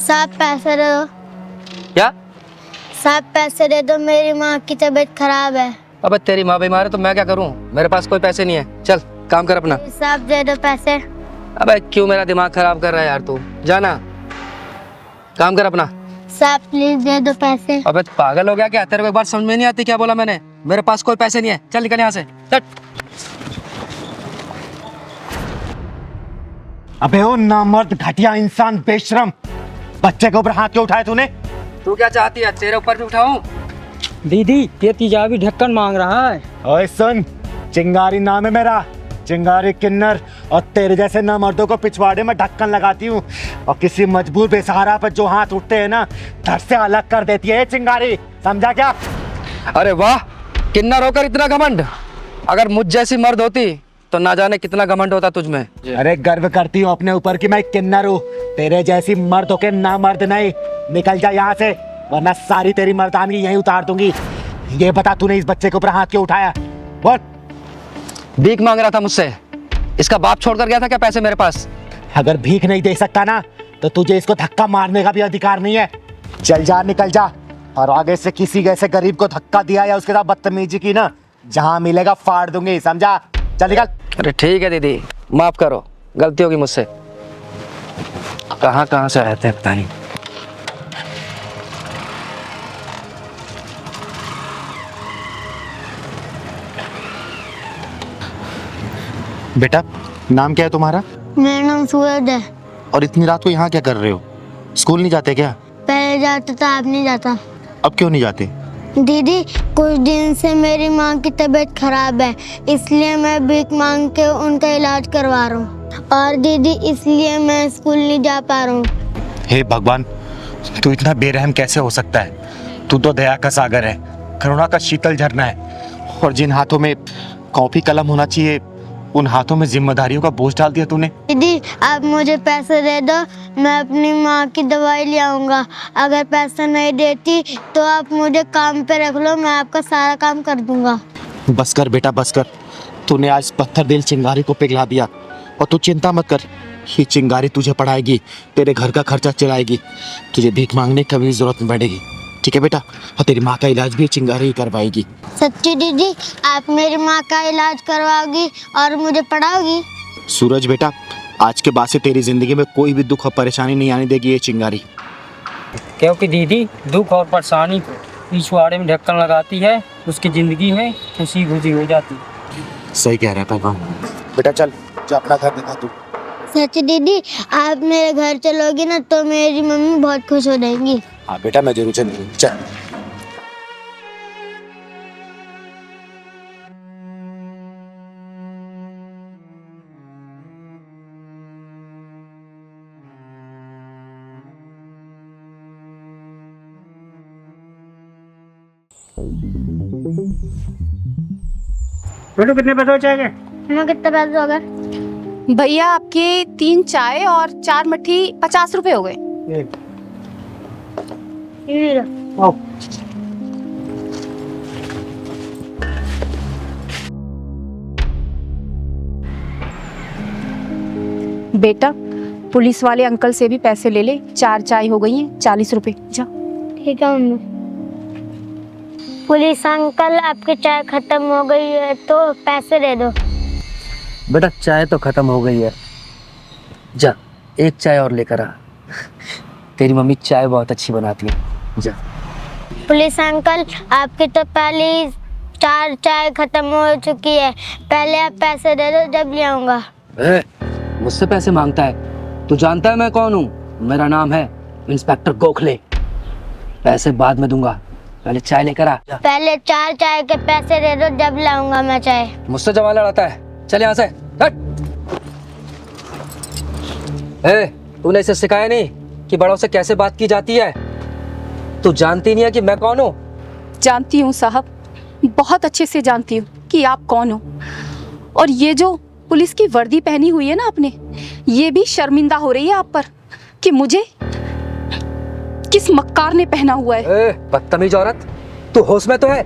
साहब पैसे दे दो। क्या? साहब पैसे दे दो, मेरी माँ की तबीयत खराब है। अबे तेरी माँ बीमार है तो मैं क्या करूं? मेरे पास कोई पैसे नहीं है। चल काम कर अपना। साहब दे दो पैसे। अबे क्यों मेरा दिमाग खराब कर रहा है यार तू? जाना, काम कर अपना। साहब प्लीज दे दो पैसे। अबे पागल हो गया क्या? तेरे को एक बार समझ में नहीं आती क्या बोला मैंने? मेरे पास कोई पैसे नहीं है। चल निकल यहाँ से। चल। अबे ओ नामर्द घटिया इंसान बेशरम, बच्चे के ऊपर हाथ क्यों उठाए तूने? तू क्या चाहती है? तेरे ऊपर भी उठाऊं? दीदी ये तेजाबी ढक्कन मांग रहा है। ओए सुन, चिंगारी नाम है मेरा, चिंगारी किन्नर, और तेरे जैसे नामर्दों को पिछवाड़े में ढक्कन लगाती हूँ और किसी मजबूर बेसहारा पर जो हाथ उठते हैं ना, धड़ से अलग कर देती है ये चिंगारी, समझा क्या? अरे वाह, किन्नर होकर इतना घमंड। अगर मुझ जैसी मर्द होती तो ना जाने कितना घमंड होता तुझ में। अरे गर्व करती हूँ अपने ऊपर कि मैं किन्नर हूँ, तेरे जैसी मर्द होके ना मर्द नहीं। निकल जा यहाँ से वरना सारी तेरी मर्दानगी यहीं उतार दूंगी। ये बता तूने इस बच्चे के ऊपर हाथ क्यों उठाया? बोल। भीख मांग रहा था मुझसे। इसका बाप छोड़कर गया था क्या पैसे मेरे पास? अगर भीख नहीं दे सकता ना तो तुझे इसको धक्का मारने का भी अधिकार नहीं है। चल जा, निकल जा, और आगे से किसी ऐसे गरीब को धक्का दिया या उसके साथ बदतमीजी की ना, जहां मिलेगा फाड़ दूंगी, समझा? चल निकल। अरे ठीक है दीदी, माफ करो, गलती होगी मुझसे। कहाँ से आए थे पता नहीं। बेटा नाम क्या है तुम्हारा? मेरा नाम सूरज है। और इतनी रात को यहाँ क्या कर रहे हो? स्कूल नहीं जाते क्या? पहले जाता था, अब नहीं जाता। अब क्यों नहीं जाते? दीदी कुछ दिन से मेरी माँ की तबीयत खराब है, इसलिए मैं भीख मांग के उनका इलाज करवा रहा हूँ। और दीदी इसलिए मैं स्कूल नहीं जा पा रहा हूँ। हे भगवान, तू इतना बेरहम कैसे हो सकता है? तू तो दया का सागर है, करुणा का शीतल झरना है, और जिन हाथों में कॉपी कलम होना चाहिए उन हाथों में जिम्मेदारियों का बोझ डाल दिया तूने। दीदी आप मुझे पैसे दे दो, मैं अपनी माँ की दवाई ले आऊँगा। अगर पैसा नहीं देती तो आप मुझे काम पे रख लो, मैं आपका सारा काम कर दूंगा। बस कर बेटा, बस कर। तूने आज पत्थर दिल चिंगारी को पिघला दिया, और तू चिंता मत कर, ये चिंगारी तुझे पढ़ाएगी, तेरे घर का खर्चा चलाएगी, तुझे भीख मांगने की कभी जरूरत नहीं पड़ेगी। ठीक है बेटा? और तेरी माँ का इलाज भी चिंगारी ही करवाएगी। सच्ची दीदी आप मेरी माँ का इलाज करवाओगी और मुझे पढ़ाओगी? सूरज बेटा, आज के बाद से तेरी जिंदगी में कोई भी दुख और परेशानी नहीं आने देगी ये चिंगारी। क्योंकि दीदी दुख और परेशानी को पिछवाड़े में ढक्कन लगाती है, उसकी जिंदगी में खुशी खुशी हो जाती है। सही कह रहा है भगवान। बेटा चल, जा अपना घर दिखा तू। सच्ची दीदी आप मेरे घर चलोगी ना तो मेरी मम्मी बहुत खुश हो जाएंगी। हाँ बेटा मैं जरूर चलूंगी, चल। बेटू कितने पैसे हो जाएंगे? हमें कितने पैसे हो गए? भैया आपके 3 चाय और 4 मट्ठी 50 रुपए हो गए। बेटा पुलिस वाले अंकल से भी पैसे ले ले, 4 चाय हो गई हैं 40 रुपए। जा। ठीक है मम्मी। पुलिस अंकल आपकी चाय खत्म हो गई है तो पैसे दे दो। बेटा चाय तो खत्म हो गई है, जा एक चाय और लेकर आ। तेरी मम्मी चाय बहुत अच्छी बनाती है, जा। पुलिस अंकल आपकी तो पहले 4 चाय खत्म हो चुकी है, पहले आप पैसे दे दो जब ले आऊंगा। मुझसे पैसे मांगता है? तू जानता है मैं कौन हूँ? मेरा नाम है इंस्पेक्टर गोखले। पैसे बाद में दूंगा, पहले चाय लेकर आ। पहले 4 चाय के पैसे दे दो जब लाऊंगा मैं चाय। मुझसे जवान लड़ाता है, चल यहाँ से हट। तूने इसे सिखाया नहीं कि बड़ों से कैसे बात की जाती है? तू जानती नहीं है कि मैं कौन हूँ? जानती हूँ साहब, बहुत अच्छे से जानती हूँ कि आप कौन हो। और ये जो पुलिस की वर्दी पहनी हुई है ना आपने, ये भी शर्मिंदा हो रही है आप पर कि मुझे किस मक्कार ने पहना हुआ है। बदतमीज औरत, तू होश में तो है?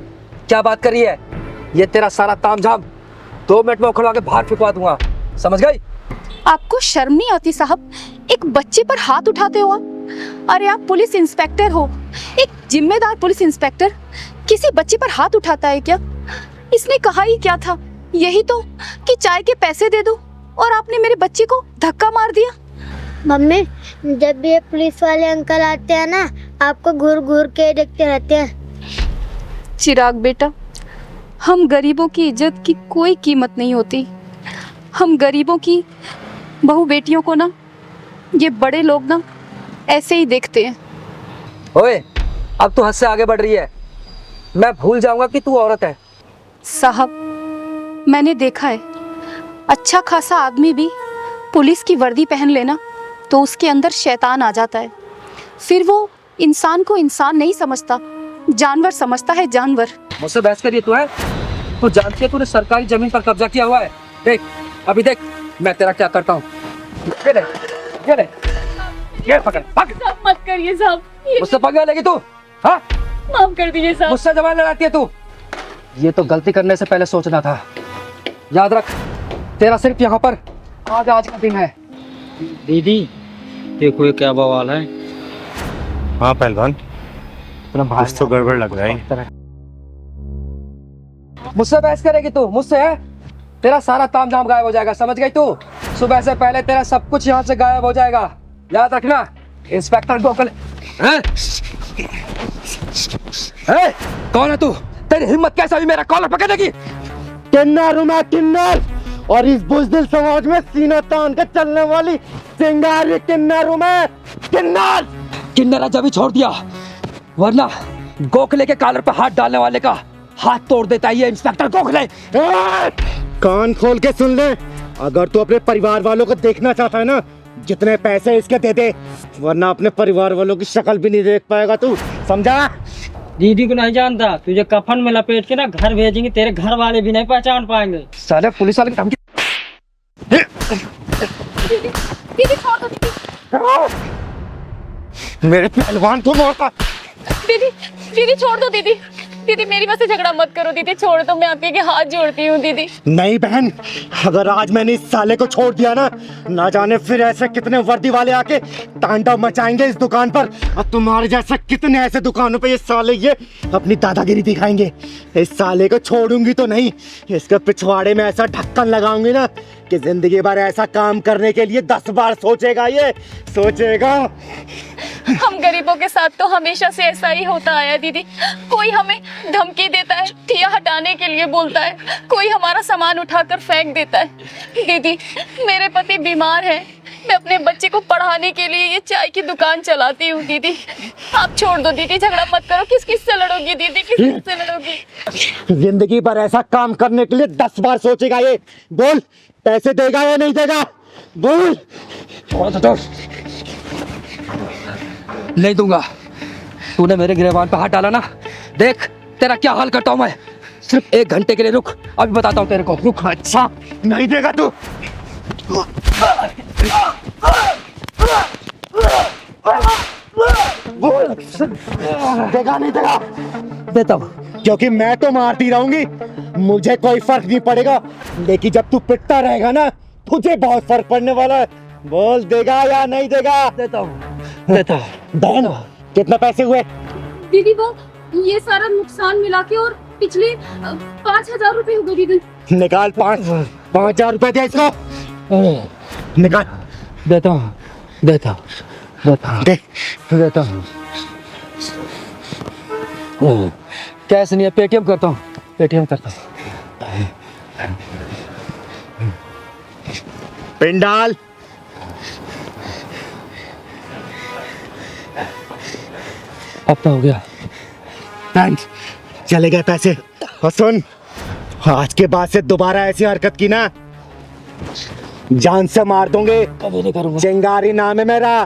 क्या बात कर रही है? ये तेरा सारा तामझाम 2 मिनट में उखड़वा के बाहर फेंकवा दूंगा, समझ गई? आपको शर्म नहीं आती साहब? एक बच्चे पर हाथ उठाते हो आप? अरे आप पुलिस इंस्पेक्टर हो, एक जिम्मेदार पुलिस इंस्पेक्टर किसी बच्चे पर हाथ उठाता है क्या? इसने कहा ही क्या था, यही तो कि चाय के पैसे दे दो, और आपने मेरे बच्चे को धक्का मार दिया। मम्मी, जब भी ये पुलिस वाले अंकल आते हैं ना, आपको घूर घूर के देखते रहते हैं। चिराग बेटा, हम गरीबों की इज्जत की कोई कीमत नहीं होती। हम गरीबों की बहू बेटियों को ना, ये बड़े लोग ना ऐसे ही देखते हैं। ओए, अब तू हद से आगे बढ़ रही है। मैं भूल जाऊंगा कि तू औरत है। साहब, मैंने देखा है, अच्छा खासा आदमी भी पुलिस की वर्दी पहन लेना तो उसके अंदर शैतान आ जाता है। फिर वो इंसान को इंसान नहीं समझता, जानवर समझता है, जानवर। मुझसे बहस करिए तू है? तू जानती है तूने सरकारी जमीन पर कब्जा किया हुआ है। देख, अभी देख मैं तेरा क्या करता हूँ। ये ले, ये ले, ये पकड़, पकड़। मत करिए साहब, मुझसे पकड़ लेगी तू? हाँ, माफ कर दीजिए साहब। मुझसे जबान लड़ाती है तू? ये तो गलती करने से पहले सोचना था। याद रख, तेरा सिर्फ यहाँ पर आज का दिन है। दीदी देखो ये क्या बवाल है। हाँ पहलवान, कुछ तो गड़बड़ लग रहा है। मुझसे बहस करेगी तू? मुझसे है? तेरा सारा ताम झाम गायब हो जाएगा, समझ गई तू? सुबह से पहले तेरा सब कुछ यहाँ से गायब हो जाएगा, याद रखना। इंस्पेक्टर गोखले। कौन है तू? तेरी हिम्मत कैसे हुई मेरा कॉलर पकड़ने की? किन्नर हूं मैं, किन्नर, और इस बुज़दिल समाज में सीना तान के चलने वाली चिंगारी किन्नर हूं मैं, किन्नर। किन्नर जब ही छोड़ दिया, वरना गोखले के कॉलर पे हाथ डालने वाले का हाथ तोड़ देता है ये इंस्पेक्टर गोखले। कान खोल के सुन ले, अगर तू अपने परिवार वालों को देखना चाहता है ना, जितने पैसे इसके दे दे, वरना अपने परिवार वालों की शक्ल भी नहीं देख पाएगा तू, समझा? दीदी को नहीं जानता, तुझे कफन में लपेट के ना घर भेजेंगे, तेरे घर वाले भी नहीं पहचान पाएंगे। साले पुलिस वाले की धमकी। दीदी छोड़ दो दीदी। मेरे पहलवान को मारता। दीदी, दीदी छोड़ दो दीदी। दीदी मेरी वजह से झगड़ा मत करो दीदी, छोड़ दो, मैं आपके के हाथ जोड़ती हूँ दीदी। नहीं बहन, अगर आज मैंने इस साले को छोड़ दिया ना जाने फिर ऐसे कितने वर्दी वाले आके तांडव मचाएंगे इस दुकान पर, और तुम्हारे जैसे कितने ऐसे दुकानों पे ये साले ये अपनी दादागिरी दिखाएंगे। इस साले को छोड़ूंगी तो नहीं, इसके पिछवाड़े में ऐसा ढक्कन लगाऊंगी ना कि जिंदगी भर ऐसा काम करने के लिए 10 बार सोचेगा, ये सोचेगा। हम गरीबों के साथ तो हमेशा से ऐसा ही होता आया दीदी। कोई हमें धमकी देता है, ठिया हटाने के लिए बोलता है, कोई हमारा सामान उठाकर फेंक देता है। दीदी मेरे पति बीमार है, मैं अपने बच्चे को पढ़ाने के लिए ये चाय की दुकान चलाती हूँ। दीदी आप छोड़ दो दीदी, झगड़ा मत करो। किस किस से लड़ोगी दीदी, किस किस से लड़ोगी? जिंदगी भर ऐसा काम करने के लिए 10 बार सोचेगा ये। बोल, पैसे देगा या नहीं देगा? बोल। नहीं दूंगा। तूने मेरे गिरबान पे हाथ डाला ना, देख तेरा क्या हाल करता हूं मैं। सिर्फ 1 घंटे के लिए रुक, अभी बताता हूं तेरे को। रुक। अच्छा, नहीं देगा तू? बोल, देगा नहीं देगा? देता हूं। क्योंकि मैं तो मारती रहूंगी, मुझे कोई फर्क नहीं पड़ेगा, लेकिन जब तू पिटता रहेगा ना, तुझे बहुत फर्क पड़ने वाला है। बोल, देगा या नहीं देगा? देता हूं, देता हूं। बहन, कितने पैसे हुए? दीदी वो ये सारा नुकसान मिला के और पिछले 5,000 रुपए हो गए दीदी। निकाल। 5,000 रुपए दे इसको, निकाल। देता हूं, देता हूं, देता हूं, दे। देता हूं। कैश नहीं है, पेटीएम करता हूं, पेटीएम करता हूं। पिन डाल। अब तो हो गया। थैंक्स, चले गए पैसे। और सुन, आज के बाद से दोबारा ऐसी हरकत की ना, जान से मार दूंगे। कभी नहीं करूंगा। चिंगारी नाम है मेरा,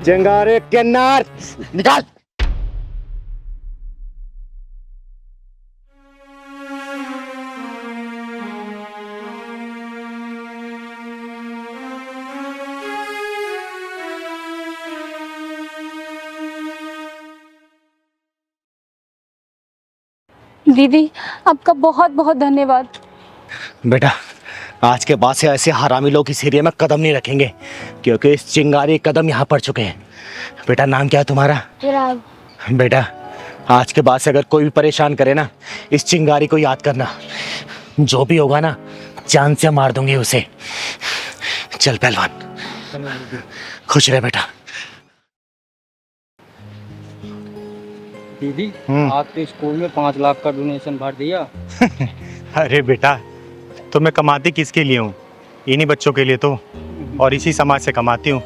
चिंगारी किन्नर। निकाल। दीदी आपका बहुत बहुत धन्यवाद। बेटा, आज के बाद से ऐसे हरामी लोग इस एरिया में कदम नहीं रखेंगे, क्योंकि इस चिंगारी कदम यहाँ पड़ चुके हैं। बेटा नाम क्या है तुम्हारा? चिराग। बेटा आज के बाद से अगर कोई भी परेशान करे ना, इस चिंगारी को याद करना। जो भी होगा ना, जान से मार दूंगी उसे। चल पहलवान, खुश रहे बेटा। दीदी आपके स्कूल में 5 लाख का डोनेशन भर दिया। अरे बेटा, तो मैं कमाती किसके लिए हूँ? इन्हीं बच्चों के लिए तो, और इसी समाज से कमाती हूँ।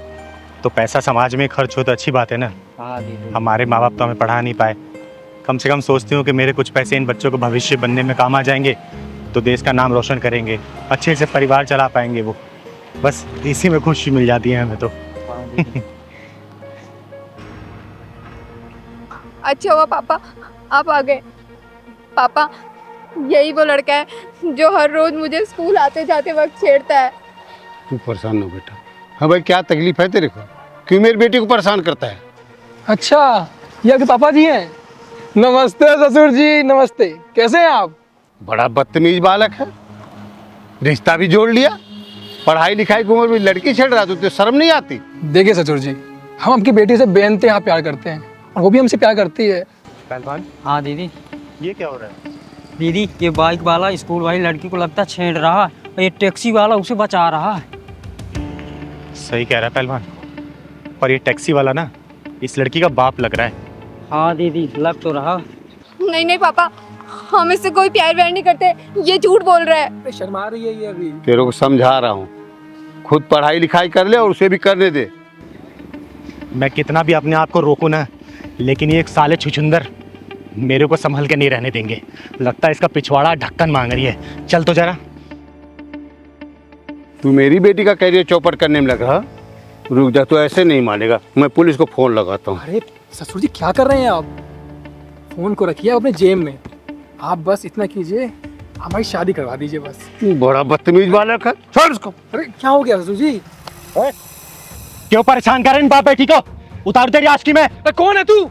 तो पैसा समाज में खर्च हो तो अच्छी बात है ना। हाँ दीदी। हमारे माँ बाप तो हमें पढ़ा नहीं पाए, कम से कम सोचती हूँ कि मेरे कुछ पैसे इन बच्चों को भविष्य बनने में काम आ जाएंगे, तो देश का नाम रोशन करेंगे, अच्छे से परिवार चला पाएंगे वो। बस इसी में खुशी मिल जाती है हमें तो। हाँ दीदी। अच्छा हुआ पापा आप आ गए। पापा यही वो लड़का है जो हर रोज मुझे स्कूल आते जाते वक्त छेड़ता है। तू परेशान हो बेटा। हाँ भाई, क्या तकलीफ है तेरे को? क्यों मेरी बेटी को परेशान करता है? अच्छा, ये आपके पापा जी हैं? नमस्ते ससुर जी, नमस्ते। कैसे हैं आप? बड़ा बदतमीज बालक है, रिश्ता भी जोड़ लिया। पढ़ाई लिखाई की उम्र में लड़की छेड़ रहा, तो शर्म नहीं आती? देखिए ससुर जी, हम आपकी बेटी से बेइंतहा प्यार करते हैं और वो भी हमसे प्यार करती है। पहलवान, हाँ दीदी। ये क्या हो रहा है? दीदी ये बाइक वाला स्कूल वाली लड़की को लगता छेड़ रहा है और ये टैक्सी वाला उसे बचा रहा है। सही कह रहा है पहलवान, और ये टैक्सी वाला ना इस लड़की का बाप लग रहा है। हाँ दीदी लग तो रहा। नहीं नहीं पापा, हम इससे कोई प्यार व्यार नहीं करते, ये झूठ बोल रहा है। शर्मा रही है ये अभी। तेरे को समझा रहा हूँ, खुद पढ़ाई लिखाई कर ले और उसे भी करने दे। मैं कितना भी अपने आप को रोकूं ना, लेकिन ये एक साले छुछुंदर मेरे को संभल के नहीं रहने देंगे। लगता है इसका पिछवाड़ा ढक्कन मांग रही है। चल तो जरा। तू मेरी बेटी का करियर चौपट करने में लग रहा? रुक जा, तो ऐसे नहीं मानेगा, मैं पुलिस को फोन लगाता हूँ। अरे ससुर जी क्या कर रहे हैं आप? फोन को रखिए अपने जेब में। आप बस इतना कीजिए, हमारी शादी करवा दीजिए बस। तू बड़ा बदतमीज बालक है, छोड़ उसको। अरे क्या हो गया ससुर जी? क्यों परेशान कर रहे हैं बाप बेटी को? उतार तेरी आशिकी में। अरे कौन है तू?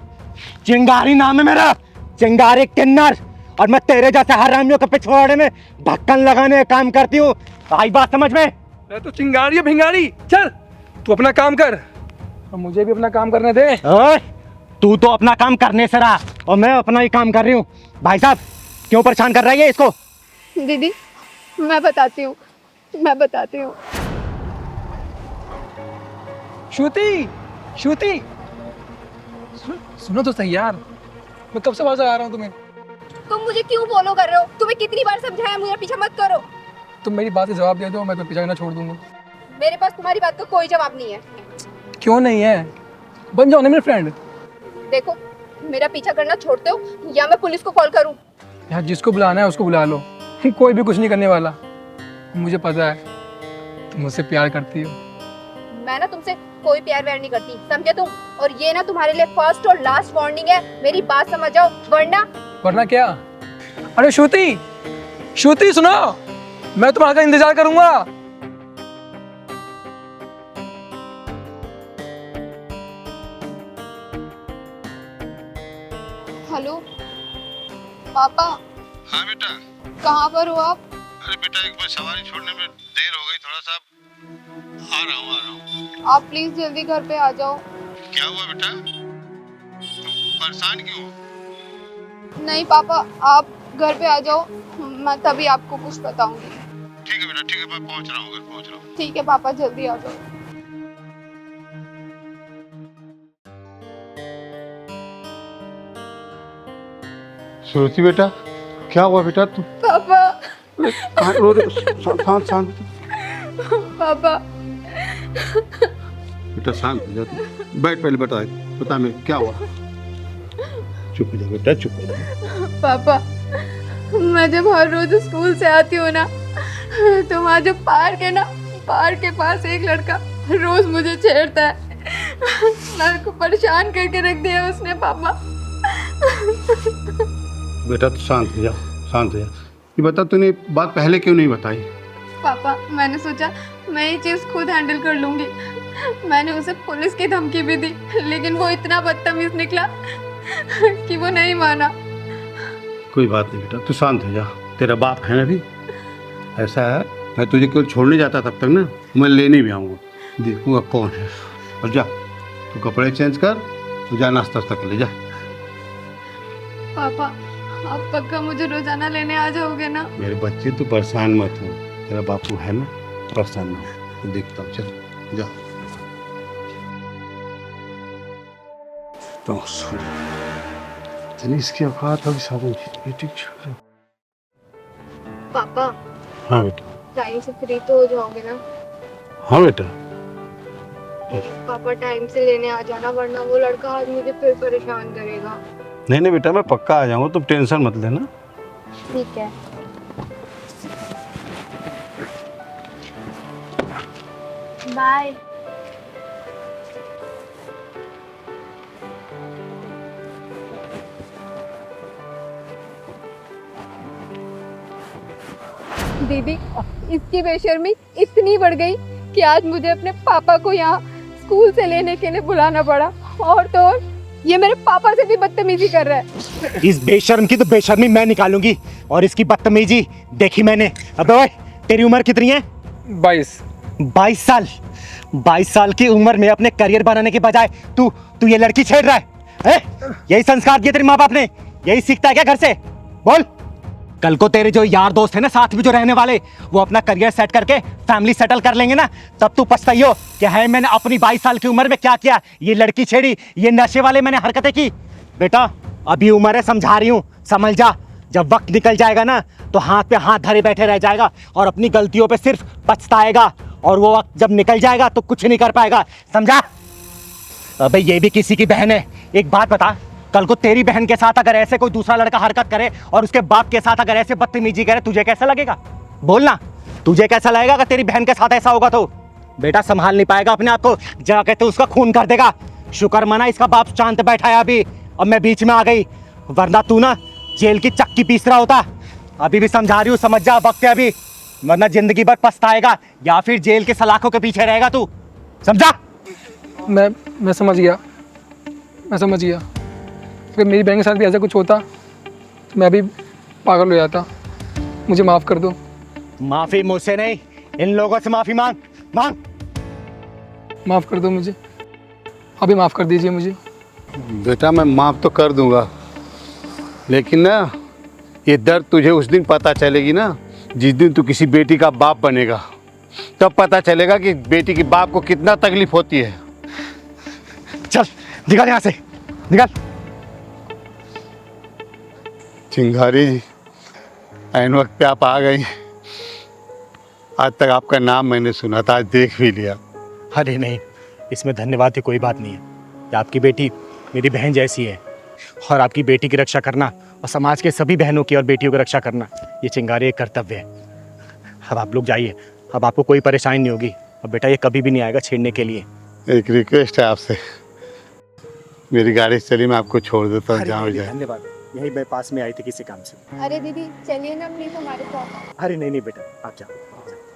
चिंगारी नाम है मेरा, चिंगारी किन्नर, और मैं तेरे जैसे हरामियों के पिछवाड़े में ढक्कन लगाने का काम करती हूँ। आई बात समझ में? मैं तो चिंगारी है भिंगारी। चल तू अपना काम कर और मुझे भी अपना काम करने दे। ओए, तू तो अपना काम करने से रहा और मैं अपना ही काम कर रही हूँ। भाई साहब क्यों परेशान कर रही है इसको? दीदी मैं बताती हूँ, मैं बताती हूँ। श्रुति, श्रुति सुनो तो सही यार, मैं कब से आवाज आ रहा हूँ तुम्हें। तुम मुझे क्यों फॉलो कर रहे हो? तुम्हें कितनी बार समझाया मुझे पीछा मत करो। तुम मेरी बात से जवाब दे दो, मैं तो पीछा ना छोड़ दूंगा। मेरे पास तुम्हारी बात का कोई जवाब नहीं है। क्यों नहीं है? बन जाओ ना मेरे फ्रेंड। देखो मेरा पीछा करना छोड़ते हो या मैं पुलिस को कॉल करूं? यार जिसको बुलाना है उसको बुला लो, कोई भी कुछ नहीं करने वाला। मुझे पता है तुम मुझसे प्यार करती हो। मैं ना तुमसे कोई प्यार व्यार नहीं करती, समझे तुम? और ये ना तुम्हारे लिए फर्स्ट और लास्ट वार्निंग है, मेरी बात समझ जाओ वरना क्या? अरे श्रुति, श्रुति सुनो, मैं तुम्हारा इंतजार करूंगा। हेलो पापा। हाँ बेटा। कहाँ पर हो आप? अरे बेटा एक बार सवारी छोड़ने में देर हो गई, थोड़ा सा आ रहा हूँ। आप प्लीज जल्दी घर पे आ जाओ। क्या हुआ बेटा? परेशान क्यों? नहीं पापा, आप घर पे आ जाओ, मैं तभी आपको कुछ बताऊंगी। ठीक है बेटा, ठीक है, मैं पहुंच रहा हूँ, घर पहुंच रहा हूँ। ठीक है पापा, जल्दी आ जाओ। श्रुति बेटा, क्या हुआ बेटा? तू पापा। कहाँ रो रही? शांत शांत पापा बेटा, शांत हो जा तू। बैठ, पहले बता मैं क्या हुआ। चुप हो जा बेटा, चुप हो जा। पापा, मैं जब हर रोज स्कूल से आती हूँ ना, तो वहाँ जो पार्क है ना, पार्क के पास एक लड़का रोज मुझे छेड़ता है। मेरे को परेशान करके रख दिया उसने पापा। बेटा तू शांत हो जा, शांत हो जा। ये बता, तूने बात पहले क्यों नहीं बताई? पापा मैंने सोचा मैं ये चीज़ खुद हैंडल कर लूँगी। मैंने उसे पुलिस की धमकी भी दी, लेकिन वो इतना बदतमीज निकला कि वो नहीं माना। कोई बात नहीं बेटा, तू शांत हो जा। तेरा बाप है ना भी, ऐसा है मैं तुझे केवल छोड़ने जाता तब तक ना, मैं लेने भी आऊँगा, देखूँगा कौन है। और जा तू कपड़े चेंज कर, तू जा नाश्ता कर ले जा। पापा आप पक्का मुझे रोजाना लेने आ जाओगे ना? मेरे बच्चे तू परेशान मत हो, तेरा बापू है ना, परेशान ना हो। तो देखता हूँ, चल जा। तो सुन, इतनी इसकी औकात होगी साधन की, ये ठीक छोड़। पापा हाँ बेटा। टाइम से फ्री तो हो जाओगे ना? हाँ बेटा। पापा टाइम से लेने आ जाना, वरना वो लड़का आज मुझे फिर परेशान करेगा। नहीं नहीं बेटा, मैं पक्का आ जाऊँगा, तुम टेंशन मत लेना। ठीक है। बाय। दीदी इसकी बेशर्मी इतनी बढ़ गई कि आज मुझे अपने पापा को यहाँ स्कूल से लेने के लिए बुलाना पड़ा, और तो और ये मेरे पापा से भी बदतमीजी कर रहा है। इस बेशर्म की तो बेशर्मी मैं निकालूंगी, और इसकी बदतमीजी देखी मैंने। अबे ओए, तेरी उम्र कितनी है? 22 साल। 22 साल की उम्र में अपने करियर बनाने के बजाय तू तू ये लड़की छेड़ रहा है? यही संस्कार दिए तेरे माँ बाप ने? यही सीखता है क्या घर से? बोल। कल को तेरे जो यार दोस्त है ना, साथ में जो रहने वाले, वो अपना करियर सेट करके फैमिली सेटल कर लेंगे ना, तब तू पछताइयो कि है मैंने अपनी 22 साल की उम्र में क्या किया, ये लड़की छेड़ी, ये नशे वाले मैंने हरकतें की। बेटा अभी उम्र है, समझा रही हूँ, समझ जा। जब वक्त निकल जाएगा ना, तो हाथ पे हाथ धरे बैठे रह जाएगा और अपनी गलतियों पे सिर्फ पछताएगा, और वो वक्त जब निकल जाएगा तो कुछ नहीं कर पाएगा, समझा? अबे ये भी किसी की बहन है। एक बात बता, कल को तेरी बहन के साथ अगर ऐसे कोई दूसरा लड़का हरकत करे और उसके बाप के साथ अगर ऐसे बदतमीजी करे, तुझे कैसा लगेगा? बोलना, तुझे कैसा लगेगा अगर तेरी बहन के साथ ऐसा होगा तो? बेटा संभाल नहीं पाएगा अपने आप को, जाके तो उसका खून कर देगा। शुक्र मना इसका बाप शांत बैठा है अभी, अब मैं बीच में आ गई, वरना तू ना जेल की चक्की पीस रहा होता। अभी भी समझा रही हूँ, समझ जा, वक्त है अभी, वरना जिंदगी भर पछताएगा या फिर जेल के सलाखों के पीछे रहेगा तू, समझा? मैं समझ गया, मैं समझ गया। अगर मेरी बहन के साथ भी ऐसा कुछ होता तो मैं भी पागल हो जाता। मुझे माफ़ कर दो। माफी मुझसे नहीं, इन लोगों से माफी मांग मांग। माफ़ कर दो मुझे, अभी माफ़ कर दीजिए मुझे। बेटा मैं माफ़ तो कर दूंगा, लेकिन ना ये दर्द तुझे उस दिन पता चलेगी ना, जिस दिन तू किसी बेटी का बाप बनेगा, तब पता चलेगा कि बेटी के बाप को कितना तकलीफ होती है। चल निकल यहाँ से, निकल। चिंगारी जी, ऐन वक्त पे आप आ गई। आज तक आपका नाम मैंने सुना था, आज देख भी लिया। अरे नहीं, इसमें धन्यवाद की कोई बात नहीं है। कि आपकी बेटी मेरी बहन जैसी है, और आपकी बेटी की रक्षा करना और समाज के सभी बहनों की और बेटियों की रक्षा करना, ये चिंगारी एक कर्तव्य है। अब आप लोग जाइए, अब आपको कोई परेशानी नहीं होगी। अब बेटा ये कभी भी नहीं आएगा छेड़ने के लिए। एक रिक्वेस्ट है आपसे, मेरी गाड़ी चली, मैं आपको छोड़ देता हूँ, जहाँ जाए। धन्यवाद, यही मैं पास में आई थी किसी काम से। अरे दीदी चलिए ना प्लीज हमारे साथ। अरे नहीं नहीं बेटा, आप जाओ।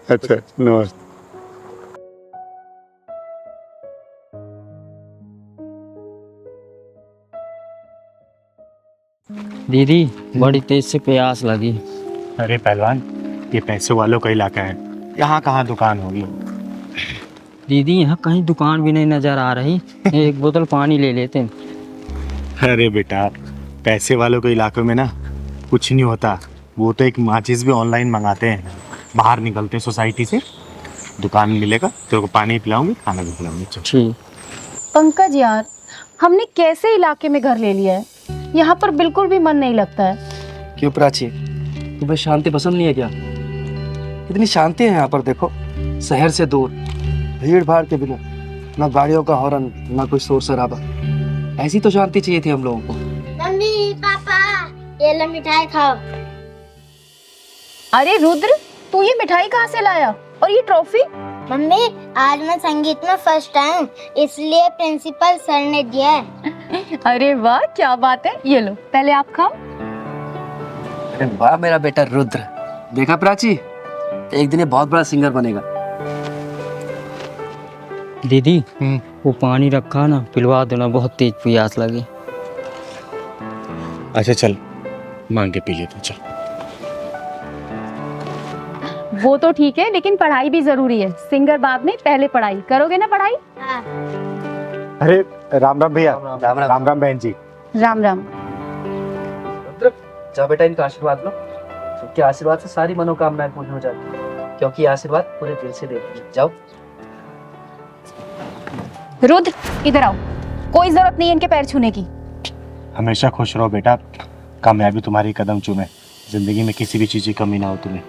अच्छा नमस्ते। दीदी बड़ी तेज से प्यास लगी। अरे पहलवान, ये पैसों वालों का इलाका है, यहाँ कहाँ दुकान होगी? दीदी यहाँ कहीं दुकान भी नहीं नजर आ रही, एक बोतल पानी ले लेते हैं। अरे बेटा, पैसे वालों के इलाकों में ना कुछ नहीं होता, वो तो एक माचिस भी ऑनलाइन मंगाते हैं। बाहर निकलते हैं सोसाइटी से, दुकान मिलेगा, तेरे को पानी पिलाऊंगी, खाना भी खिलाऊंगी। ठीक। पंकज यार, हमने कैसे इलाके में घर ले लिया है, यहाँ पर बिल्कुल भी मन नहीं लगता है। क्यों प्राची, तुम्हें शांति पसंद नहीं है क्या? इतनी शांति है यहाँ पर, देखो, शहर से दूर, भीड़ भाड़ के बिना, ना गाड़ियों का हॉर्न, ना कोई शोर शराबा। ऐसी तो शांति चाहिए थी हम लोगों को। मम्मी पापा ये लो मिठाई खाओ। अरे रुद्र, तू ये मिठाई कहाँ से लाया, और ये ट्रॉफी? मम्मी आज मैं संगीत में फर्स्ट आई हूँ, इसलिए प्रिंसिपल सर ने दिया है। अरे वाह, क्या बात है, ये लो पहले आप खाओ। अरे वाह मेरा बेटा रुद्र, देखा प्राची, एक दिन ये बहुत बड़ा सिंगर बनेगा। दीदी वो पानी रखा ना, पिलवा देना, बहुत तेज प्यास लगी। अच्छा चल, मांग के पी लेते, चल। वो तो ठीक है, लेकिन पढ़ाई भी जरूरी है। सिंगर बाद में, पहले पढ़ाई। करोगे ना पढ़ाई? हाँ। अरे राम राम भैया। राम राम। राम राम बहन जी। राम राम। जाओ बेटा, इनका आशीर्वाद लो। क्योंकि आशीर्वाद से सारी मनोकामनाएं पूर्ण हो जाती है। क्योंकि ये आशीर्वाद पूरे दिल से देते हैं। जाओ। रुद्र, इधर आओ। कोई जरूरत नहीं है इनके पैर छूने की। हमेशा खुश रहो बेटा, कामयाबी तुम्हारी कदम चूमे, जिंदगी में किसी भी चीज की कमी ना हो तुम्हें।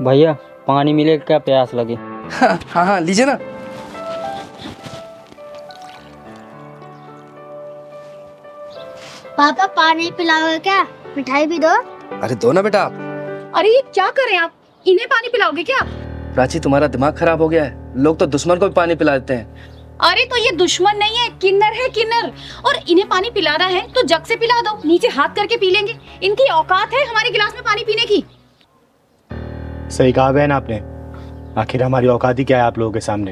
भैया पानी मिले, क्या प्यास लगे। हाँ हाँ, लीजिए ना। पापा पानी पिलाओगे क्या? मिठाई भी दो। अरे दो ना बेटा आप। अरे ये क्या करें आप? इन्हें पानी पिलाओगे क्या? प्राची, तुम्हारा दिमाग खराब हो गया है। लोग तो दुश्मन को भी पानी पिला देते हैं। अरे तो ये दुश्मन नहीं है, किन्नर है किन्नर। और इन्हें पानी पिलाना है तो जग से पिला दो, नीचे हाथ करके पी लेंगे। इनकी औकात है हमारे गिलास में पानी पीने की? सही कहा बहन आपने। आखिर हमारी औकात ही क्या है आप लोगों के सामने?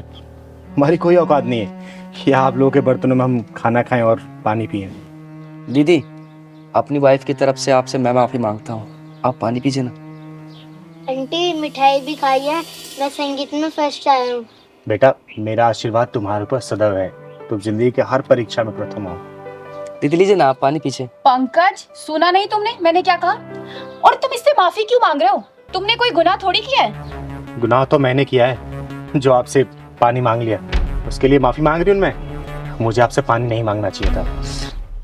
हमारी कोई औकात नहीं है कि आप लोगों के बर्तनों में हम खाना खाएं और पानी पिएं। दीदी, अपनी वाइफ की तरफ से आपसे मैं माफी मांगता हूँ। आप पानी पीजिए ना। आंटी मिठाई भी खाई है, मैं संगीत में फर्स्ट आया हूँ। बेटा मेरा आशीर्वाद तुम्हारे ऊपर सदैव है, तुम जिंदगी के हर परीक्षा में प्रथम हो। दीदी लीजिए ना, आप पानी पीछे। पंकज, सुना नहीं तुमने मैंने क्या कहा? और तुम इससे माफी क्यों मांग रहे हो? तुमने कोई गुनाह थोड़ी किया है। गुनाह तो मैंने किया है, जो आपसे पानी मांग लिया, उसके लिए माफी मांग रही हूँ मैं। मुझे आपसे पानी नहीं मांगना चाहिए था।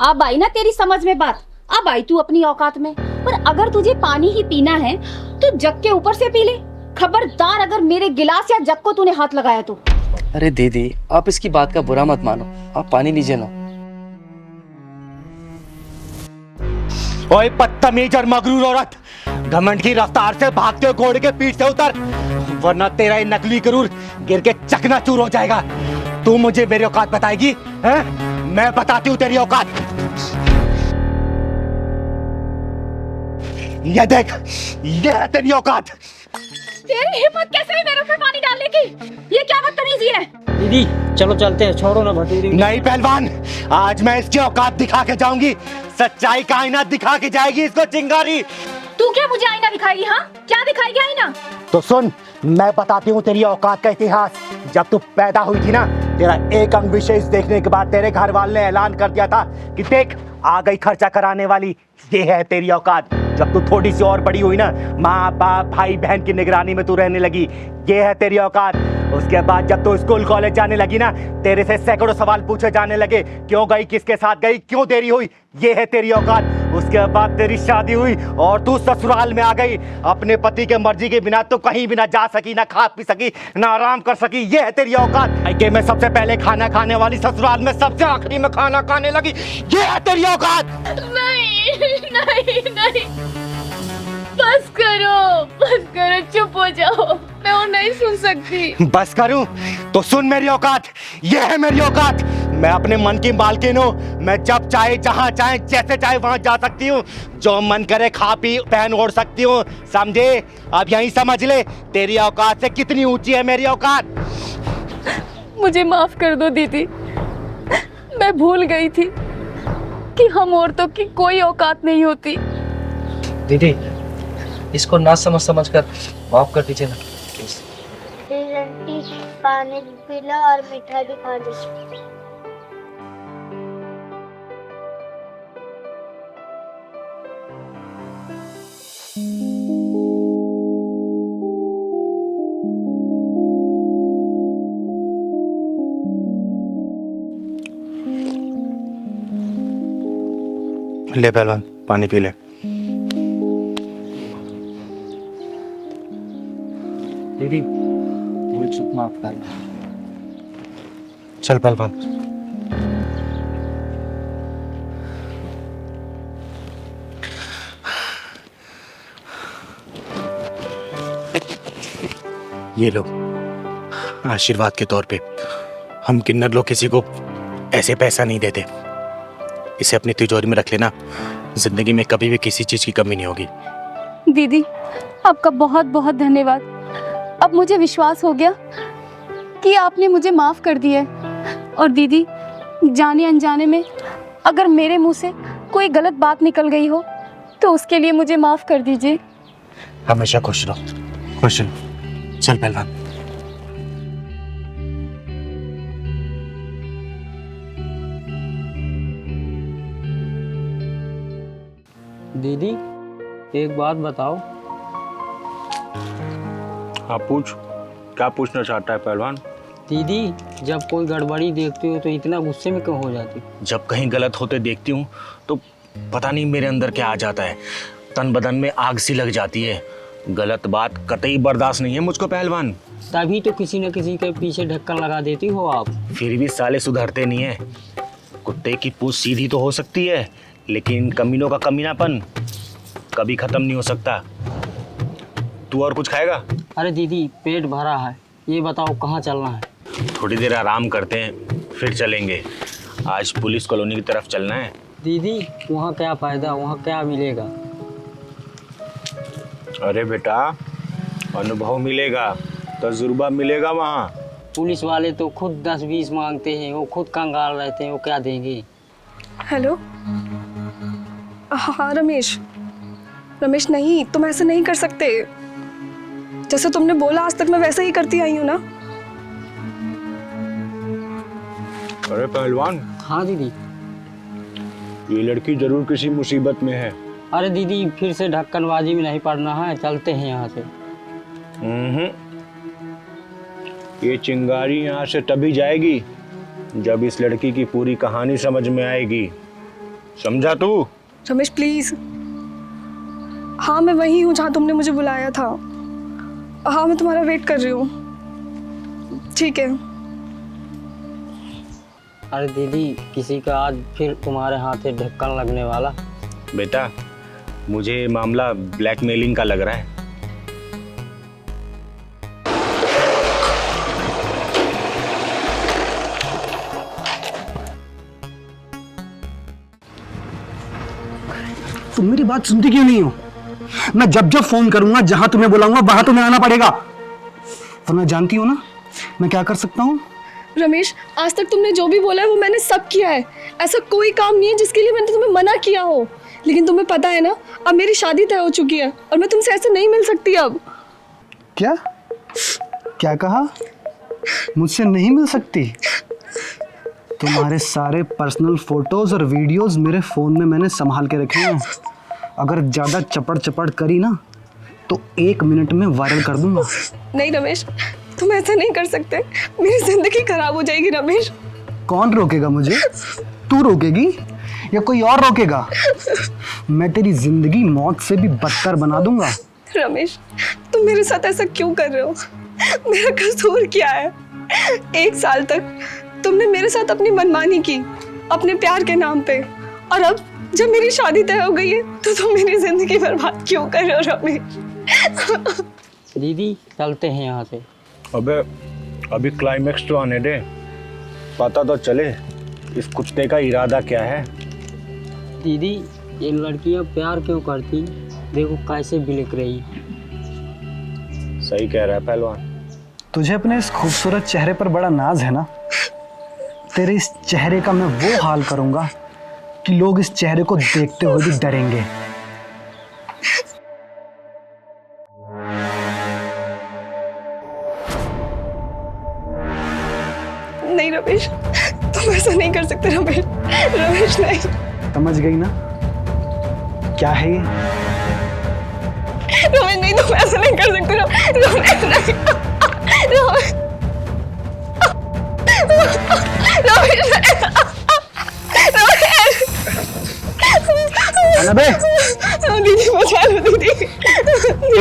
अब आई ना तेरी समझ में बात, अब आई तू अपनी औकात में। पर अगर तुझे पानी ही पीना है तो जग के ऊपर से पी ले। खबरदार अगर मेरे गिलास या जग को तूने हाथ लगाया तो। अरे दीदी, आप इसकी बात का बुरा मत मानो। आप पानी लीजिए ना। ओए बदतमीज और मगरूर औरत, घमंड की रफ्तार से भागते हुए घोड़े के पीठ से उतर, वरना तेरा ये नकली गरूर गिर के चकनाचूर हो जाएगा। तू मुझे मेरी औकात बताएगी? हैं? मैं बताती हूँ तेरी औकात। ये देख, ये है तेरी औकात। तेरी हिम्मत कैसे है मेरे ऊपर पानी डालने की? ये क्या बदतमीजी है? दीदी चलो चलते हैं, छोड़ो ना भटूरी। नहीं पहलवान, आज मैं इसकी औकात दिखा के जाऊंगी। सच्चाई का आईना दिखा के जाएगी इसको चिंगारी। तू क्या मुझे आईना दिखाएगी? हाँ, क्या दिखाएगी आईना? तो सुन, मैं बताती हूँ तेरी औकात का इतिहास। जब तू पैदा हुई थी ना, तेरा एक अंग विशेष देखने के बाद तेरे घर वाले ने ऐलान कर दिया था कि देख आ गई खर्चा कराने वाली। ये है तेरी औकात। जब तू थोड़ी सी और बड़ी हुई ना, माँ बाप भाई बहन की निगरानी में तू रहने लगी। ये है तेरी औकात। उसके बाद जब तू स्कूल कॉलेज जाने लगी ना, तेरे से सैकड़ों सवाल पूछे जाने लगे। क्यों गई, किसके साथ गई, क्यों देरी हुई। ये है तेरी औकात। उसके बाद तेरी शादी हुई और तू ससुराल में आ गई। अपने पति के मर्जी के बिना तो कहीं भी ना जा सकी, ना खा पी सकी, ना आराम कर सकी। ये है तेरी औकात। कि मैं सबसे पहले खाना खाने वाली, ससुराल में सबसे आखिरी में खाना खाने लगी। ये है तेरी औकात। नहीं नहीं नहीं, बस करो, चुप हो जाओ, मैं और नहीं सुन सकती। बस करूं तो सुन मेरी औकात। ये है मेरी औकात। मैं अपने मन की मालकिन हूँ। मैं जब चाहे, जहाँ चाहे, जैसे चाहे वहां जा सकती हूँ। जो मन करे खा पी पहन ओढ़ सकती हूँ। समझे? अब यही समझ ले तेरी औकात से कितनी ऊंची है मेरी औकात। मुझे माफ कर दो दीदी, मैं भूल गई थी कि हम औरतों की कोई औकात नहीं होती। दीदी, इसको ना समझ कर माफ कर दीजिए ना। प्लीज आंटी, पानी पी लो और मिठाई भी खा लो। ले पहलवान, पानी पी ले। दीदी, भूल चूक माफ कर। चल पहलवान। ये लो आशीर्वाद के तौर पे। हम किन्नर लोग किसी को ऐसे पैसा नहीं देते। इसे अपनी तिजोरी में रख लेना। जिंदगी में कभी भी किसी चीज की कमी नहीं होगी। दीदी, आपका बहुत बहुत धन्यवाद। अब मुझे विश्वास हो गया कि आपने मुझे माफ कर दिया है। और दीदी, जाने अनजाने में अगर मेरे मुंह से कोई गलत बात निकल गई हो तो उसके लिए मुझे माफ कर दीजिए। हमेशा खुश रहो। खुश रहो। चल पहलवान। दीदी एक बात बताओ। हाँ पूछ, क्या पूछना चाहता है पहलवान? दीदी जब कोई गड़बड़ी देखती हो तो इतना गुस्से में क्यों हो जाती? जब कहीं गलत होते देखती हूँ तो पता नहीं मेरे अंदर क्या आ जाता है, तन बदन में आग सी लग जाती है। गलत बात कतई बर्दाश्त नहीं है मुझको पहलवान। तभी तो किसी न किसी के पीछे ढक्कन लगा देती हो आप। फिर भी साले सुधरते नहीं है। कुत्ते की पूंछ सीधी तो हो सकती है, लेकिन कमीनों का कमीनापन कभी खत्म नहीं हो सकता। तू और कुछ खाएगा? अरे दीदी पेट भरा है, ये बताओ कहाँ चलना है? थोड़ी देर आराम करते हैं फिर चलेंगे। आज पुलिस कॉलोनी की तरफ चलना है। दीदी वहाँ क्या फायदा, वहाँ क्या मिलेगा? अरे बेटा, अनुभव मिलेगा, तजुर्बा मिलेगा वहाँ। पुलिस वाले तो खुद 10-20 मांगते हैं, वो खुद कंगाल रहते हैं, वो क्या देंगे? हेलो। हाँ रमेश, रमेश नहीं, तुम ऐसे नहीं कर सकते। जैसे तुमने बोला आज तक मैं वैसे ही करती आई हूँ ना। अरे पहलवान, हाँ दीदी। ये लड़की जरूर किसी मुसीबत में है। अरे दीदी फिर से ढक्कनबाजी में नहीं पड़ना है, चलते हैं यहाँ से। ये चिंगारी यहाँ से तभी जाएगी जब इस लड़की की पूरी कहानी समझ में आएगी, समझा तू? रमेश प्लीज। हाँ मैं वही हूँ जहाँ तुमने मुझे बुलाया था। हाँ मैं तुम्हारा वेट कर रही हूँ। ठीक है। अरे दीदी किसी का आज फिर तुम्हारे हाथ ढक्कन लगने वाला। बेटा मुझे मामला ब्लैकमेलिंग का लग रहा है। तुम मेरी बात सुनती क्यों नहीं हो? मैं जब जब फोन करूंगा, जहां तुम्हें बुलाऊंगा वहां तुम्हें आना पड़ेगा, वरना जानती हो ना मैं क्या कर सकता हूँ। रमेश आज तक तुमने जो भी बोला है वो मैंने सब किया है। ऐसा कोई काम नहीं है जिसके लिए मैंने तुम्हें मना किया हो। लेकिन तुम्हें पता है ना, अब मेरी शादी तय हो चुकी है और मैं तुमसे ऐसे नहीं मिल सकती अब। क्या क्या कहा? मुझसे नहीं मिल सकती? तुम्हारे सारे पर्सनल फोटोज और वीडियोस मेरे फोन में मैंने संभाल के रखे हैं। अगर ज्यादा चपड़ चपड़ करी ना तो 1 मिनट में वायरल कर दूंगा। नहीं रमेश, तुम ऐसा नहीं कर सकते। मेरी जिंदगी खराब हो जाएगी रमेश। कौन रोकेगा मुझे? तू रोकेगी या कोई और रोकेगा? मैं तेरी जिंदगी मौत से भी बदतर बना दूंगा। रमेश तुम मेरे साथ ऐसा क्यों कर रहे हो? मेरा कसूर क्या है? 1 साल तक तुमने मेरे साथ अपनी मनमानी की अपने प्यार के नाम पे, और अब जब मेरी शादी तय हो गई है तो तुम मेरी जिंदगी बर्बाद क्यों कर रहे हो रमेश? दीदी चलते हैं यहाँ से। अबे अभी क्लाइमेक्स तो आने दे, पता तो चले इस कुत्ते का इरादा क्या है। दीदी ये लड़कियाँ प्यार क्यों करती, देखो कैसे बिलक रही। सही कह रहा है पहलवान। तुझे अपने इस खूबसूरत चेहरे पर बड़ा नाज है ना? तेरे इस चेहरे का मैं वो हाल करूंगा कि लोग इस चेहरे को देखते हुए भी डरेंगे। नहीं रमेश, तुम ऐसा नहीं कर सकते रमेश। रमेश नहीं। समझ गई ना क्या है ये? रमेश नहीं, तुम ऐसा नहीं कर सकते। रमेश नहीं। रमेश अबे दीदी बचा लो दीदी।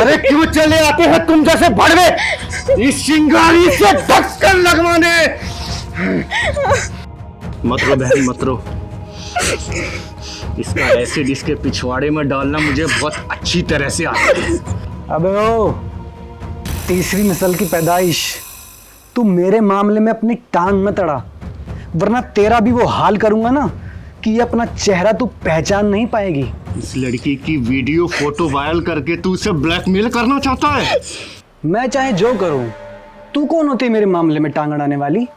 अरे क्यों चले आते हैं तुम जैसे भड़वे इस चिंगारी से ढक्कन लगवाने? मत रो बहन मत रो। इसका एसिड इसके पिछवाड़े में डालना मुझे बहुत अच्छी तरह से आता है। अबे ओ, तीसरी नस्ल की पैदाइश, तू मेरे मामले में अपनी टांग मत अड़ा, वरना तेरा भी वो हाल करूंगा ना कि ये अपना चेहरा तू पहचान नहीं पाएगी। इस लड़की की वीडियो फोटो वायरल करके तू उसे ब्लैकमेल करना चाहता है? मैं चाहे जो करूं, तू कौन होती है मेरे मामले में टांग अड़ाने वाली?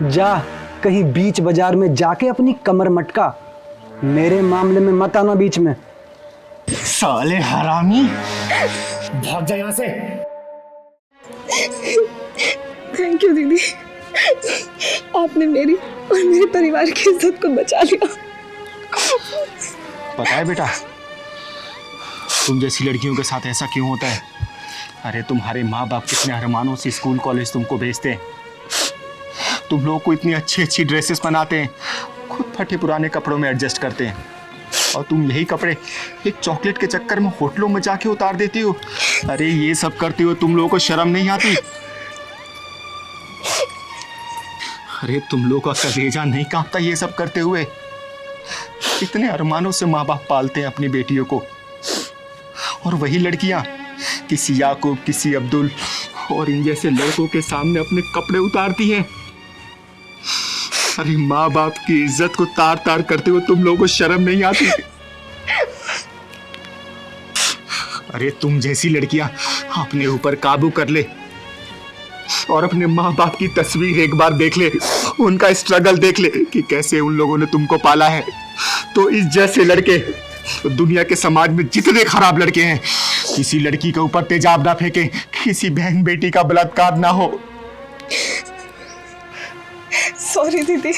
जा कहीं बीच बाजार में जाके अपनी कमर मटका, मेरे मामले में मत आना बीच में। साले हरामी, भाग जा यहाँ से। थैंक यू दीदी, आपने मेरी और मेरे परिवार की इज्जत को बचा लिया। पता है बेटा, तुम जैसी लड़कियों के साथ ऐसा क्यों होता है? अरे तुम्हारे माँ बाप कितने अरमानों से स्कूल कॉलेज तुमको भेजते हैं, तुम लोगों को इतनी अच्छी अच्छी ड्रेसेस बनाते हैं, खुद फटे पुराने कपड़ों में एडजस्ट करते हैं, और तुम यही कपड़े एक चॉकलेट के चक्कर में होटलों में जाके उतार देती हो। अरे ये सब करते हो तुम लोगों को शर्म नहीं आती? अरे तुम लोगों का कलेजा नहीं कांपता ये सब करते हुए? कितने अरमानों से माँ बाप पालते हैं अपनी बेटियों को, और वही लड़कियां किसी याकूब, किसी अब्दुल और इन जैसे लड़कों के सामने अपने कपड़े उतारती हैं। अरे माँ बाप की इज्जत को तार तार करते हुए तुम लोगों को शर्म नहीं आती? अरे तुम जैसी लड़कियां अपने ऊपर काबू कर ले और अपने माँ बाप की तस्वीर एक बार देख ले, उनका स्ट्रगल देख ले कि कैसे उन लोगों ने तुमको पाला है, तो इस जैसे लड़के दुनिया के समाज में जितने खराब लड़के हैं, किसी लड़की के ऊपर तेजाब ना फेंके, किसी बहन बेटी का बलात्कार ना हो। सॉरी दीदी,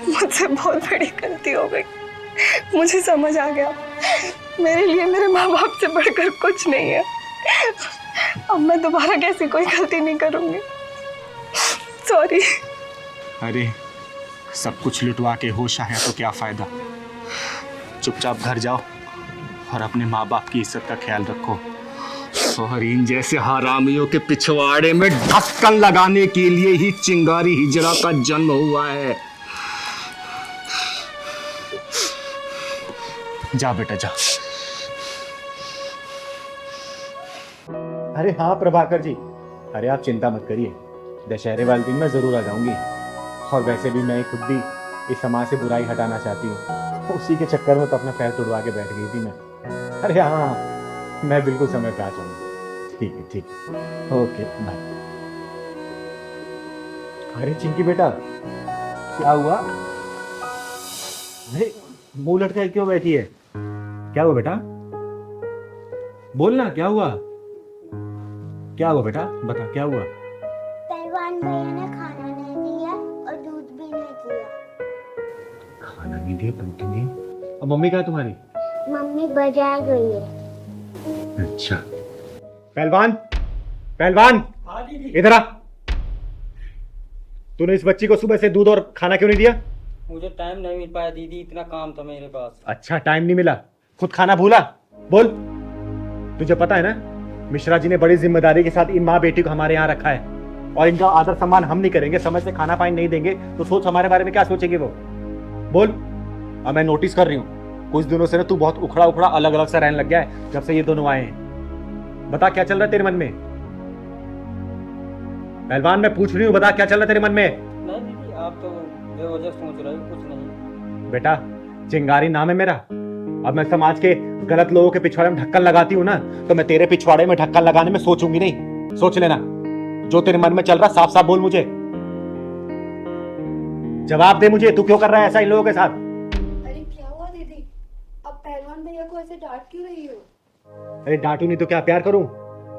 मुझसे बहुत बड़ी गलती हो गई। मुझे समझ आ गया, मेरे लिए मेरे माँ बाप से बढ़कर कुछ नहीं है। अब मैं दोबारा कैसी कोई गलती नहीं करूंगी। सॉरी। अरे सब कुछ लुटवा के होश आया तो क्या फायदा? चुपचाप घर जाओ और अपने माँ बाप की इज्जत का ख्याल रखो, और इन जैसे हरामियों के पिछवाड़े में ढक्कन लगाने के लिए ही चिंगारी हिजरा का जन्म हुआ है। जा बेटा जा। अरे हाँ प्रभाकर जी, अरे आप चिंता मत करिए, दशहरे वाले दिन मैं ज़रूर आ जाऊंगी। और वैसे भी मैं खुद भी इस समाज से बुराई हटाना चाहती हूँ, उसी के चक्कर में तो अपना पैर तुड़वा के बैठ गई थी मैं। अरे हाँ, मैं बिल्कुल समय पे आ जाऊंगी। ठीक है, ठीक है, ओके बाय। अरे चिंकी बेटा, क्या हुआ? अरे मुंह लटकाए क्यों बैठी है? क्या हुआ बेटा? बोलना, क्या हुआ? क्या हुआ बेटा, बता क्या हुआ? पहलवान भैया ने खाना नहीं दिया और दूध भी नहीं दिया। खाना नहीं दिया, दूध नहीं। अब मम्मी कहाँ है तुम्हारी? मम्मी बाजार गई है। अच्छा। पहलवान, पहलवान, इधर आ। तूने इस बच्ची को सुबह से दूध और खाना क्यों नहीं दिया? मुझे टाइम नहीं मिल पाया दीदी, इतना काम था मेरे पास। अच्छा, टाइम नहीं मिला, खुद खाना भूला? बोल। तुझे पता है ना, मिश्रा जी ने बड़ी जिम्मेदारी के साथ इन माँ बेटी को हमारे यहाँ रखा है, और इनका आदर सम्मान हम नहीं करेंगे, समय से खाना पानी नहीं देंगे, तो सोच हमारे बारे में क्या सोचेगी वो? बोल। अब मैं नोटिस कर रही हूँ, कुछ दिनों से ना तू बहुत उखड़ा उखड़ा अलग अलग सा रहने लग गया है जब से ये दोनों आए हैं। बता क्या चल रहा है तेरे मन में? पहलवान मैं पूछ रही हूँ, बता क्या चल रहा है तेरे मन में? नहीं दीदी, आप तो बेवजह सोच रहे हो, कुछ नहीं। बेटा, चिंगारी नाम है मेरा। अब मैं समाज के गलत लोगों के पिछवाड़े में ढक्कन लगाती हूँ ना, तो मैं तेरे पिछवाड़े में ढक्कन लगाने में सोचूंगी नहीं। सोच लेना, जो तेरे मन में चल रहा साफ साफ बोल मुझे, जवाब दे मुझे। तू क्यों कर रहा है ऐसा इन लोगों के साथ? अरे क्या हुआ दीदी, अब पहलवान भैया को ऐसे डांट क्यों रही हो? अरे डांटू नहीं तो क्या प्यार करूं?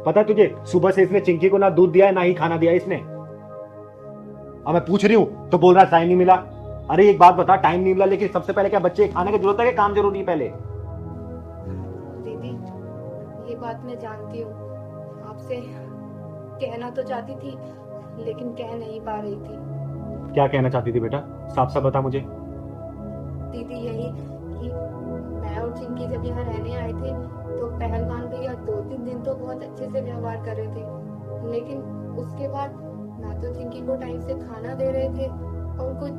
पता है तुझे, सुबह से इसने चिंकी को ना दूध दिया है ना ही खाना दिया इसने। अब मैं पूछ रही हूँ तो बोल रहा टाइम नहीं मिला। अरे एक बात बता, टाइम नहीं मिला लेकिन सबसे पहले क्या बच्चे खाने की जरूरत है कि काम जरूरी है पहले? दीदी ये बात मैं जानती हूँ, आपसे कहना तो चाहती थी लेकिन कह नहीं पा रही थी। क्या कहना चाहती थी बेटा, साफ साफ बता मुझे। दीदी यही कि मैं और चिंकी जब यहाँ रहने आए थे तो पहलवान भैया 2-3 दिन तो बहुत अच्छे से व्यवहार कर रहे थे, लेकिन उसके बाद ना तो चिंकी को टाइम से खाना दे रहे थे और कुछ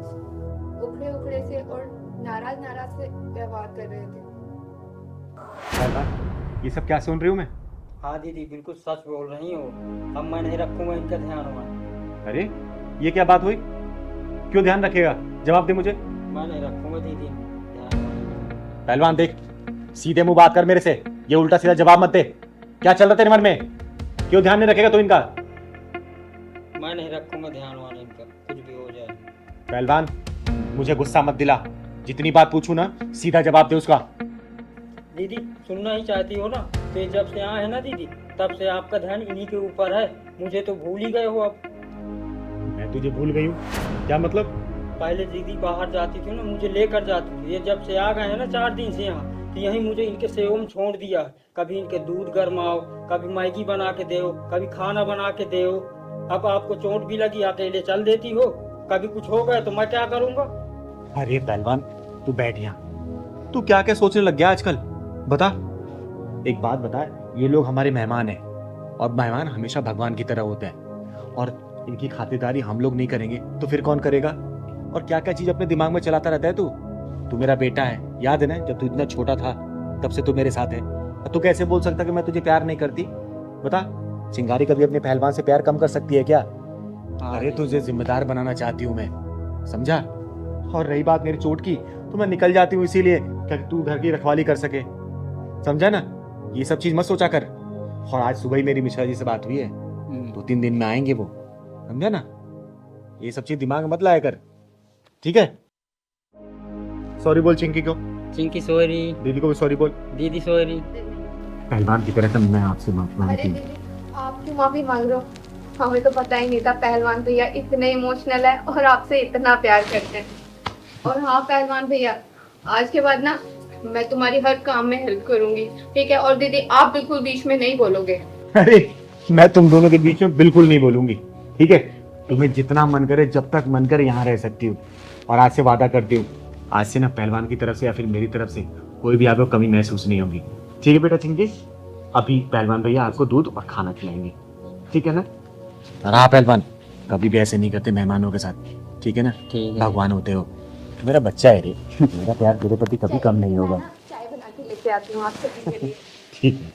उखड़े उखड़े से और नाराज से व्यवहार कर रहे थे। ये सब क्या सुन रही हूँ मैं? हाँ दीदी, बिल्कुल सच बोल रही हो। अब मैं नहीं रखूंगा इनका ध्यान हुआ। अरे ये क्या बात हुई? क्यों ध्यान रखेगा? जवाब दे मुझे। मैं नहीं रखूंगा दीदी ध्यान। पहलवान देख, सीधे मुंह बात कर मेरे से, ये उल्टा सीधा जवाब मत दे। क्या चल रहा तेरे मन में? क्यों ध्यान नहीं रखेगा तू इनका? मैं नहीं रखूंगा ध्यान वाला इनका, कुछ भी हो जाए। पहलवान मुझे गुस्सा मत दिला, जितनी बात पूछूं ना सीधा जवाब दे उसका। दीदी सुनना ही चाहती हो ना, फिर जब से आए हैं ना दीदी, तब से आपका ध्यान इन्हीं के ऊपर है। मुझे तो भूल ही गए हो अब। मैं तुझे भूल गई हूँ? क्या मतलब? पहले दीदी बाहर जाती थी ना, मुझे लेकर जाती थी। ये जब से आ गए हैं ना 4 दिन से यहाँ, तो यहीं मुझे इनके सेवा में छोड़ दिया। कभी इनके दूध गरमाओ, कभी मैगी बना के दो, कभी खाना बना के दो। अब आपको चोट भी लगी, अकेले चल देती हो। कभी कुछ हो गया तो मैं क्या करूँगा? अरे पहलवान, तू बैठ यहाँ। तू क्या क्या सोचने लग गया आजकल? बता, एक बात बता, ये लोग हमारे मेहमान हैं और मेहमान हमेशा भगवान की तरह होते हैं, और इनकी खातिरदारी हम लोग नहीं करेंगे तो फिर कौन करेगा? और क्या क्या चीज अपने दिमाग में चलाता रहता है तू मेरा बेटा है, याद है ना जब तू इतना छोटा था तब से तू मेरे साथ है। और तू कैसे बोल सकता कि मैं तुझे प्यार नहीं करती? बता, चिंगारी कभी अपने पहलवान से प्यार कम कर सकती है क्या? अरे तुझे जिम्मेदार बनाना चाहती हूँ मैं, समझा? और रही बात मेरी चोट की, तो मैं निकल जाती हूँ इसीलिए कि तू घर की रखवाली कर सके, समझा ना? ये सब चीज मत सोचा कर। और आज सुबह ही मेरी मिश्रा जी से बात हुई है, 2-3 दिन में आएंगे वो, समझा ना? ये सब चीज दिमाग में मत लाया कर, ठीक है? सॉरी बोल चिंकी को। चिंकी सॉरी। दीदी को भी सॉरी बोल। दीदी सॉरी। पहलवान की तरह मैं आपसे माफी अरे मांगती हूँ। दीदी, आप क्यों माफी मांग रहे हो? हमें तो पता ही नहीं था पहलवान भैया इतने इमोशनल है और आपसे इतना प्यार करते हैं। और हाँ पहलवान भैया, आज के बाद ना मैं तुम्हारी हर काम में हेल्प करूंगी, ठीक है? और दीदी आप बिल्कुल बीच में नहीं बोलोगे। अरे मैं तुम दोनों के बीच में बिल्कुल नहीं बोलूंगी, ठीक है? तुम्हें जितना मन करे, जब तक मन करे यहाँ रह सकती हूँ। और आज से वादा करती हूँ, आज से ना पहलवान की तरफ से या फिर मेरी तरफ से कोई भी आपको कमी महसूस नहीं होगी, ठीक है बेटा चिंकी? अभी पहलवान भैया आपको दूध और खाना खिलाएंगे, ठीक है ना? हाँ पहलवान, कभी भी ऐसे नहीं करते मेहमानों के साथ, ठीक है ना? ठीक है। भगवान होते हो, मेरा बच्चा है रे, मेरा प्यार तेरे प्रति कभी कम नहीं होगा, चाय बना के लेके आती हूँ आपसे पीने के लिए। ठीक है?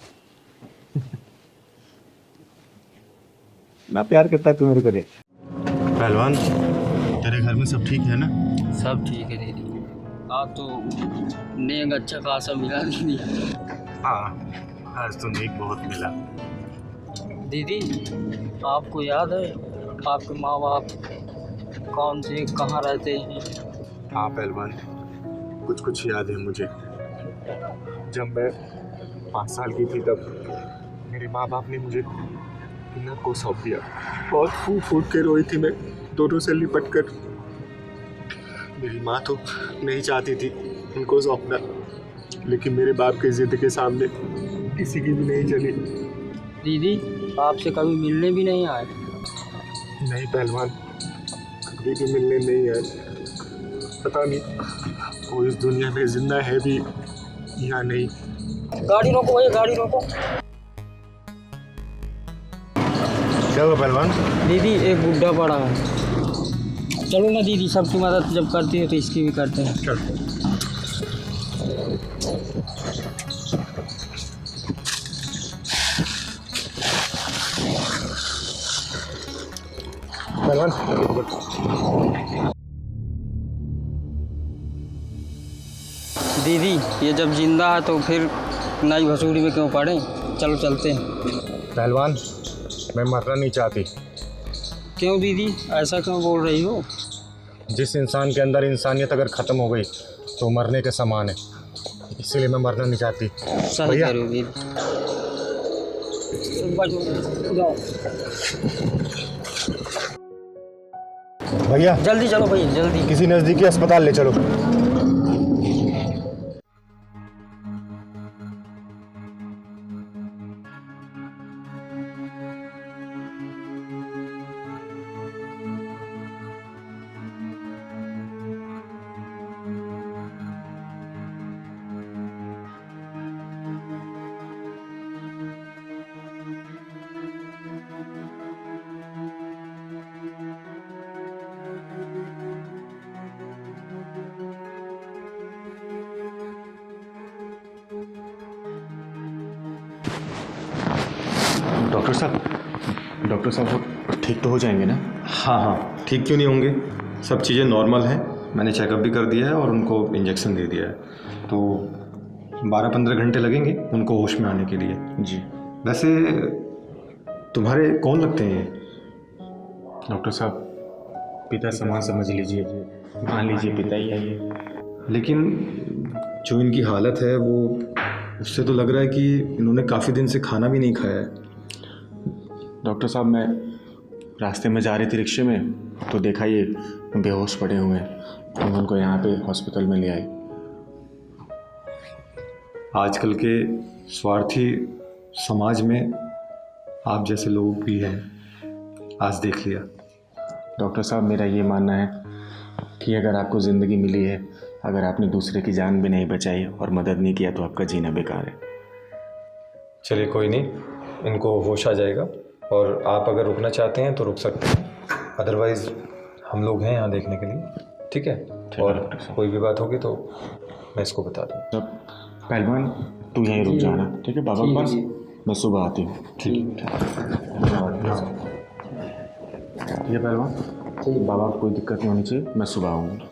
मैं प्यार करता है तू मेरे को रे। पहलवान, तेरे घर में सब ठीक है ना? सब ठीक है दीदी। आप तो नेक अच्छा खासा मिला दीदी। हाँ, आज तो नेक बहुत मिला। दीदी आपको याद है आपके माँ बाप कौन से कहाँ रहते हैं? हाँ पहलवान, कुछ कुछ याद है मुझे। जब मैं 5 साल की थी तब मेरे माँ बाप ने मुझे इन्नर को सौंप दिया। बहुत फूट फूट के रोई थी मैं, दोनों से लिपट कर। मेरी माँ तो नहीं चाहती थी उनको सौंपना, लेकिन मेरे बाप की जिद के सामने किसी की भी नहीं चली। दीदी आपसे कभी मिलने भी नहीं आए? नहीं पहलवान, कभी भी मिलने नहीं आए। पता नहीं वो इस दुनिया में जिंदा है भी या नहीं। गाड़ी रोको भैया, गाड़ी रोको। क्या हुआ पहलवान? दीदी एक बुढ़ा पड़ा है। चलो ना दीदी, सबकी मदद जब करती हो तो इसकी भी करते हैं। चल। पहलवान, दीदी ये जब जिंदा है तो फिर नई भसूड़ी में क्यों पड़े? चलो चलते हैं। पहलवान, मैं मरना नहीं चाहती। क्यों दीदी, ऐसा क्यों बोल रही हो? जिस इंसान के अंदर इंसानियत अगर ख़त्म हो गई तो मरने के समान है, इसलिए मैं मरना नहीं चाहती। सही भैया। कह रहे हो दीदी। जाओ भैया, जल्दी चलो भैया, जल्दी। किसी नज़दीकी अस्पताल ले चलो। डॉक्टर साहब वो ठीक तो हो जाएंगे ना? हाँ हाँ, ठीक क्यों नहीं होंगे? सब चीज़ें नॉर्मल हैं। मैंने चेकअप भी कर दिया है और उनको इंजेक्शन दे दिया है, तो 12-15 घंटे लगेंगे उनको होश में आने के लिए। जी। वैसे तुम्हारे कौन लगते हैं ये? डॉक्टर साहब, पिता समान समझ लीजिए, मान लीजिए पिता ही है ये। लेकिन जो इनकी हालत है वो उससे तो लग रहा है कि इन्होंने काफ़ी दिन से खाना भी नहीं खाया है। डॉक्टर साहब, मैं रास्ते में जा रही थी रिक्शे में तो देखा ये बेहोश पड़े हुए हैं, तो मैं उनको यहाँ पे हॉस्पिटल में ले आई। आजकल के स्वार्थी समाज में आप जैसे लोग भी हैं, आज देख लिया। डॉक्टर साहब, मेरा ये मानना है कि अगर आपको ज़िंदगी मिली है, अगर आपने दूसरे की जान भी नहीं बचाई और मदद नहीं किया तो आपका जीना बेकार है। चलिए कोई नहीं, इनको होश आ जाएगा और आप अगर रुकना चाहते हैं तो रुक सकते हैं, अदरवाइज़ हम लोग हैं यहाँ देखने के लिए। ठीक है? और कोई भी बात होगी तो मैं इसको बता दूँ। तब पहलवान तू यहीं रुक जाना, ठीक है बाबा के पास, मैं सुबह आती हूँ। ठीक है पहलवान, बाबा को कोई दिक्कत नहीं होनी चाहिए, मैं सुबह आऊँगा।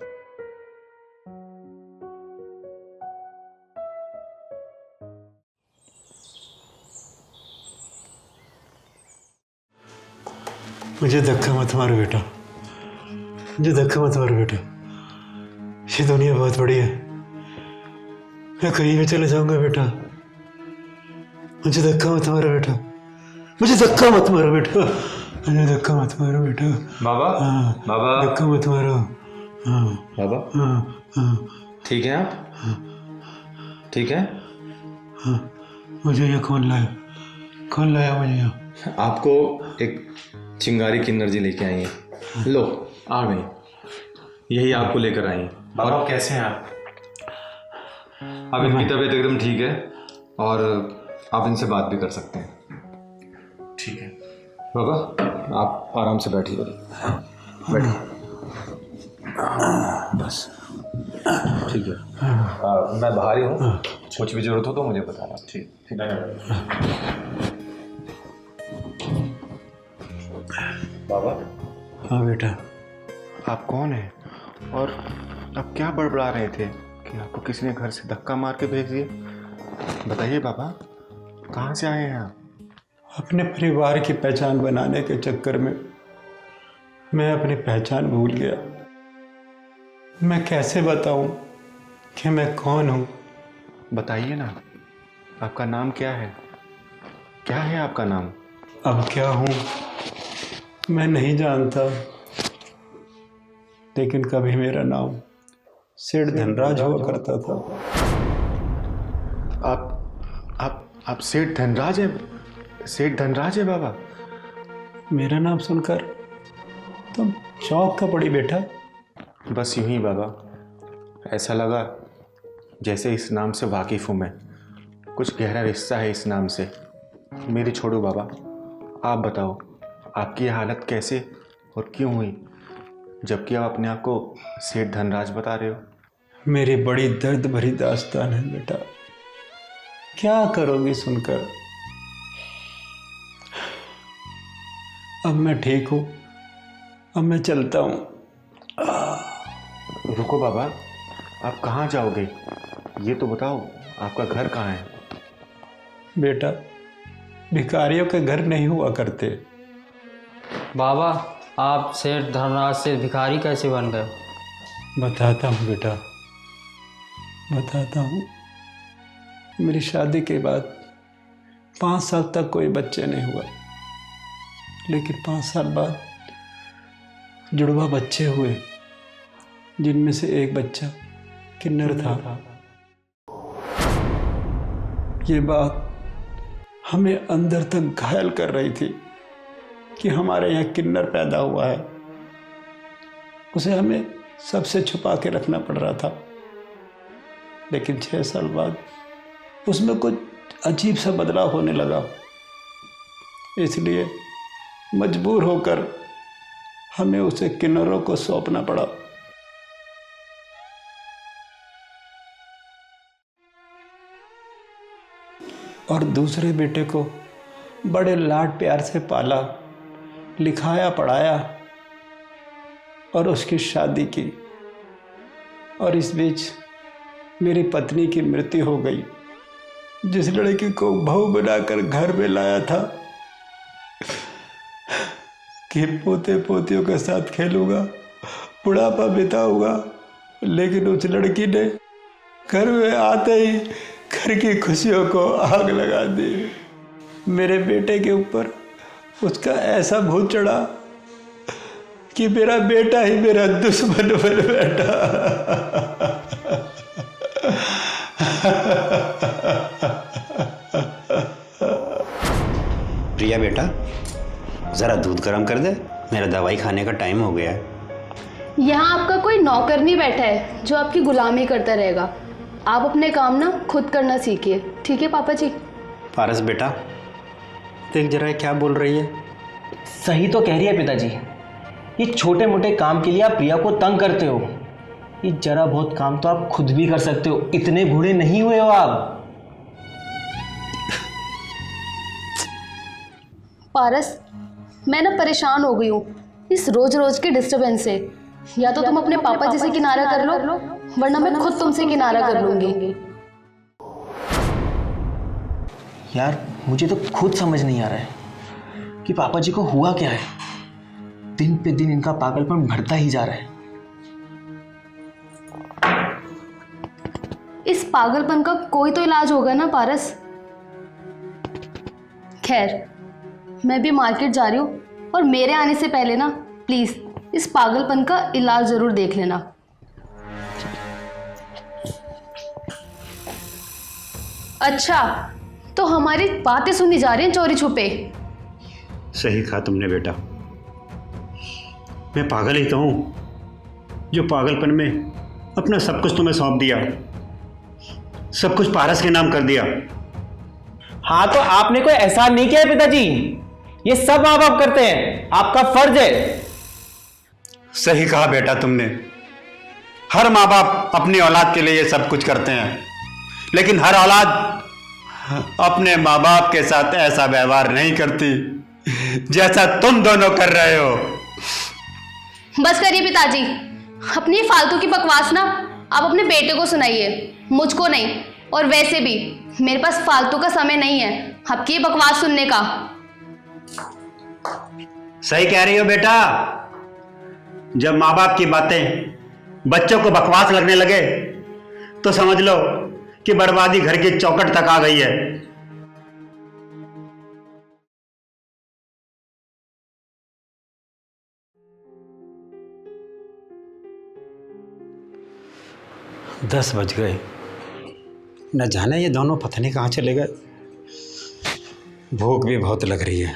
मुझे धक्का मत मारो बेटा, मुझे धक्का मत मारो बेटा। ये दुनिया बहुत बड़ी है, मैं कहीं भी चले जाऊंगा बेटा। मुझे धक्का मत मारो बेटा, मुझे धक्का मत मारो बेटा, मुझे धक्का मत मारो बेटा। बाबा, हाँ, बाबा, धक्का मत मारो। हाँ, बाबा, हाँ, हाँ, ठीक है आप? ठीक है? हाँ, मुझे ये कौन लाया, कौन लाया मुझे यहाँ? आपको एक चिंगारी की एनर्जी लेके आई है, लो आ गई, यही आपको लेकर आई है। बाबा कैसे हैं आप? अब इनकी तबीयत एकदम ठीक है और आप इनसे बात भी कर सकते हैं। ठीक है बाबा, आप आराम से बैठिए, बैठिए। बस ठीक है, मैं बाहर ही हूँ, कुछ भी जरूरत हो तो मुझे बताना। ठीक ठीक है बाबा। हाँ बेटा। आप कौन हैं और आप क्या बड़बड़ा रहे थे कि आपको किसी ने घर से धक्का मार के भेज दिया? बताइए बाबा, कहाँ से आए हैं आप? अपने परिवार की पहचान बनाने के चक्कर में मैं अपनी पहचान भूल गया। मैं कैसे बताऊं कि मैं कौन हूं? बताइए ना, आपका नाम क्या है? क्या है आपका नाम? अब क्या हूं मैं नहीं जानता, लेकिन कभी मेरा नाम सेठ धनराज हुआ करता था। आप सेठ धनराज हैं? सेठ धनराज है बाबा? मेरा नाम सुनकर तुम चौंक का पड़ी बेटा। बस यूं ही बाबा, ऐसा लगा जैसे इस नाम से वाकिफ़ हूँ मैं, कुछ गहरा रिश्ता है इस नाम से। मेरी छोड़ो बाबा, आप बताओ आपकी ये हालत कैसे और क्यों हुई, जबकि आप अपने आप को सेठ धनराज बता रहे हो? मेरी बड़ी दर्द भरी दास्तान है बेटा, क्या करोगी सुनकर। अब मैं ठीक हूँ, अब मैं चलता हूँ। रुको बाबा, आप कहाँ जाओगे ये तो बताओ, आपका घर कहाँ है? बेटा, भिखारियों के घर नहीं हुआ करते। बाबा, आप सेठ धनराज से भिखारी कैसे बन गए? बताता हूँ बेटा, बताता हूँ। मेरी शादी के बाद 5 साल तक कोई बच्चे नहीं हुआ, लेकिन 5 साल बाद जुड़वा बच्चे हुए, जिनमें से एक बच्चा किन्नर था। ये बात हमें अंदर तक घायल कर रही थी कि हमारे यहाँ किन्नर पैदा हुआ है। उसे हमें सबसे छुपा के रखना पड़ रहा था, लेकिन 6 साल बाद उसमें कुछ अजीब सा बदलाव होने लगा। इसलिए मजबूर होकर हमें उसे किन्नरों को सौंपना पड़ा। और दूसरे बेटे को बड़े लाड प्यार से पाला, लिखाया, पढ़ाया और उसकी शादी की। और इस बीच मेरी पत्नी की मृत्यु हो गई। जिस लड़की को बहू बनाकर घर में लाया था कि पोते पोतियों के साथ खेलूंगा, बुढ़ापा बिताऊंगा, लेकिन उस लड़की ने घर में आते ही घर की खुशियों को आग लगा दी। मेरे बेटे के ऊपर उसका ऐसा भूत चढ़ा कि मेरा बेटा ही मेरा दुश्मन बन बैठा। प्रिया बेटा, ज़रा दूध गर्म कर दे, मेरा दवाई खाने का टाइम हो गया है। यहाँ आपका कोई नौकर नहीं बैठा है जो आपकी गुलामी करता रहेगा। आप अपने काम ना खुद करना सीखिए, ठीक है पापा जी? पारस बेटा, देख जरा क्या बोल रही है। सही तो कह रही है पिताजी। ये छोटे मोटे काम के लिए आप प्रिया को तंग करते हो। ये जरा बहुत काम तो आप खुद भी कर सकते हो, इतने बूढ़े नहीं हुए हो आप। पारस, मैं ना परेशान हो गई हूँ इस रोज रोज के डिस्टरबेंस से। या तो तुम अपने पापा जी से किनारा कर लो, वरना मैं खुद तुमसे किनारा कर लूंगी। यार मुझे तो खुद समझ नहीं आ रहा है कि पापा जी को हुआ क्या है। दिन पे दिन इनका पागलपन बढ़ता ही जा रहा है। इस पागलपन का कोई तो इलाज होगा ना पारस। खैर, मैं भी मार्केट जा रही हूँ और मेरे आने से पहले ना प्लीज इस पागलपन का इलाज जरूर देख लेना। अच्छा, तो हमारी बातें सुनी जा रही हैं चोरी छुपे। सही कहा तुमने बेटा, मैं पागल ही तो हूँ जो पागलपन में अपना सब कुछ तुम्हें सौंप दिया, सब कुछ पारस के नाम कर दिया। हाँ तो आपने कोई एहसान नहीं किया है पिताजी, ये सब माँ बाप करते हैं, आपका फर्ज है। सही कहा बेटा तुमने, हर माँ बाप अपनी औलाद के लिए ये सब कुछ करते हैं, लेकिन हर औलाद अपने माँ बाप के साथ ऐसा व्यवहार नहीं करती जैसा तुम दोनों कर रहे हो। बस करिए पिताजी, अपनी फालतू की बकवास ना आप अपने बेटे को सुनाइए, मुझको नहीं। और वैसे भी मेरे पास फालतू का समय नहीं है आपकी ये बकवास सुनने का। सही कह रही हो बेटा, जब माँ बाप की बातें बच्चों को बकवास लगने लगे तो समझ लो कि बर्बादी घर की चौखट तक आ गई है। दस बज गए, न जाने ये दोनों पता नहीं कहाँ चले गए। भूख भी बहुत लग रही है।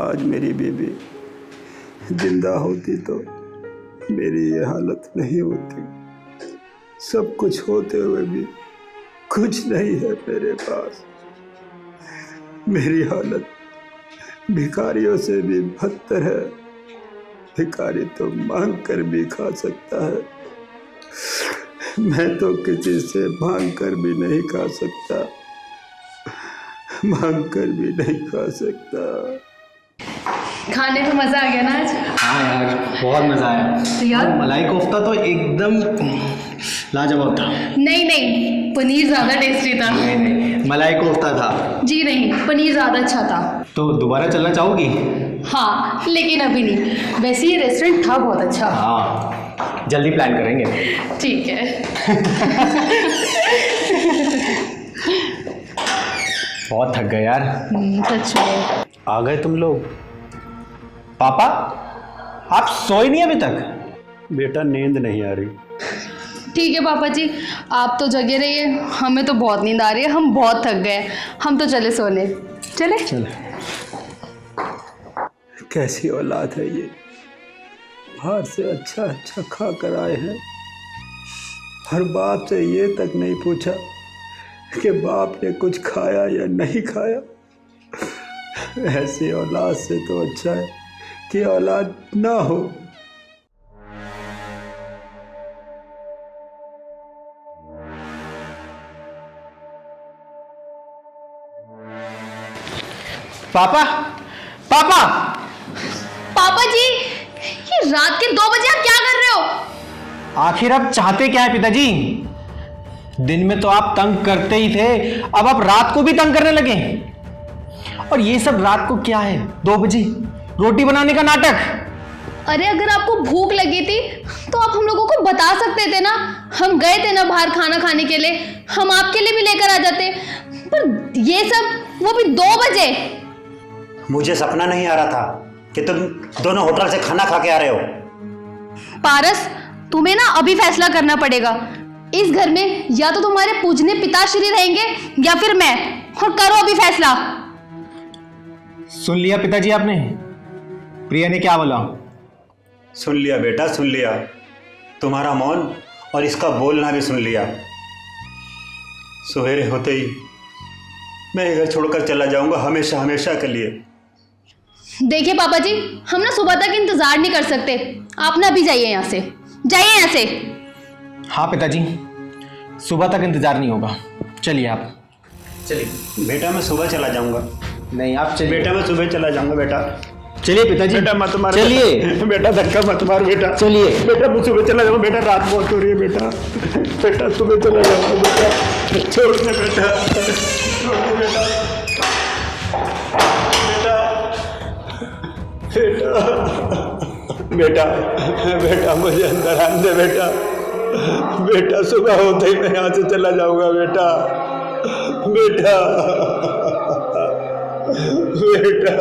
आज मेरी बेबी जिंदा होती तो मेरी ये हालत नहीं होती। सब कुछ होते हुए भी कुछ नहीं है मेरे पास। मेरी हालत भिखारियों से भी बदतर है। भिखारी तो मांग कर भी खा सकता है, मैं तो किसी से मांग कर भी नहीं खा सकता, मांग कर भी नहीं खा सकता। खाने में मजा आ गया ना आज? हाँ यार बहुत मजा आया। तो यार मलाई कोफ्ता तो एकदम लाजवाब था। नहीं नहीं, पनीर ज्यादा टेस्टी था। नहीं, मलाई कोफ्ता था। जी नहीं, पनीर ज्यादा अच्छा था। तो दोबारा चलना चाहोगी? हाँ लेकिन अभी नहीं, वैसे ये रेस्टोरेंट था बहुत अच्छा। हाँ जल्दी प्लान करेंगे। ठीक है। बहुत थक गए यार। सच में। आ गए तुम लोग। पापा, आप सोए नहीं अभी तक? बेटा नींद नहीं आ रही। ठीक है पापा जी, आप तो जगे रहिए, हमें तो बहुत नींद आ रही है, हम बहुत थक गए, हम तो चले सोने। चले कैसी औलाद है ये, बाहर से अच्छा अच्छा खा कर आए हैं और बाप से ये तक नहीं पूछा कि बाप ने कुछ खाया या नहीं खाया। ऐसी औलाद से तो अच्छा है कि औलाद ना हो। पापा, पापा, पापा जी, ये रात के 2 बजे आप क्या कर रहे हो? आखिर आप चाहते क्या है पिताजी? दिन में तो आप तंग करते ही थे, अब आप रात को भी तंग करने लगे। और ये सब रात को क्या है? 2 बजे रोटी बनाने का नाटक। अरे अगर आपको भूख लगी थी तो आप हम लोगों को बता सकते थे ना, हम गए थे ना बाहर खाना खाने के लिए, हम आपके लिए भी लेकर आ जाते। पर ये सब वो भी 2 बजे। मुझे सपना नहीं आ रहा था कि तुम दोनों होटल से खाना खा के आ रहे हो। पारस, तुम्हें ना अभी फैसला करना पड़ेगा। इस घर में या तो तुम्हारे पूजने पिताश्री रहेंगे या फिर मैं, और करो अभी फैसला। सुन लिया पिताजी आपने? प्रिया ने क्या बोला? सुन लिया बेटा, सुन लिया। तुम्हारा मौन और इसका बोलना भी सुन लिया। सवेरे होते ही मैं ये घर छोड़कर चला जाऊंगा, हमेशा हमेशा के लिए। देखिए पापा जी, हम ना सुबह तक इंतजार नहीं कर सकते, आप ना अभी जाइए यहाँ से, जाइए यहाँ से। हाँ पिताजी, सुबह तक इंतजार नहीं होगा, चलिए आप चलिए। बेटा मैं सुबह चला जाऊंगा। नहीं आप चलिए। बेटा मैं सुबह चला जाऊंगा। बेटा चलिए पिताजी। बेटा मत मार। चलिए बेटा, धक्का मत मार बेटा। चलिए बेटा मैं सुबह चला जाऊंगा। बेटा रात बहुत हो रही है बेटा। बेटा सुबह चला जाऊंगा बेटा। छोड़ दे बेटा, छोड़ दे बेटा। बेटा बेटा बेटा मुझे अंदर आने दे बेटा। बेटा सुबह होते ही मैं यहाँ से चला जाऊंगा बेटा। बेटा बेटा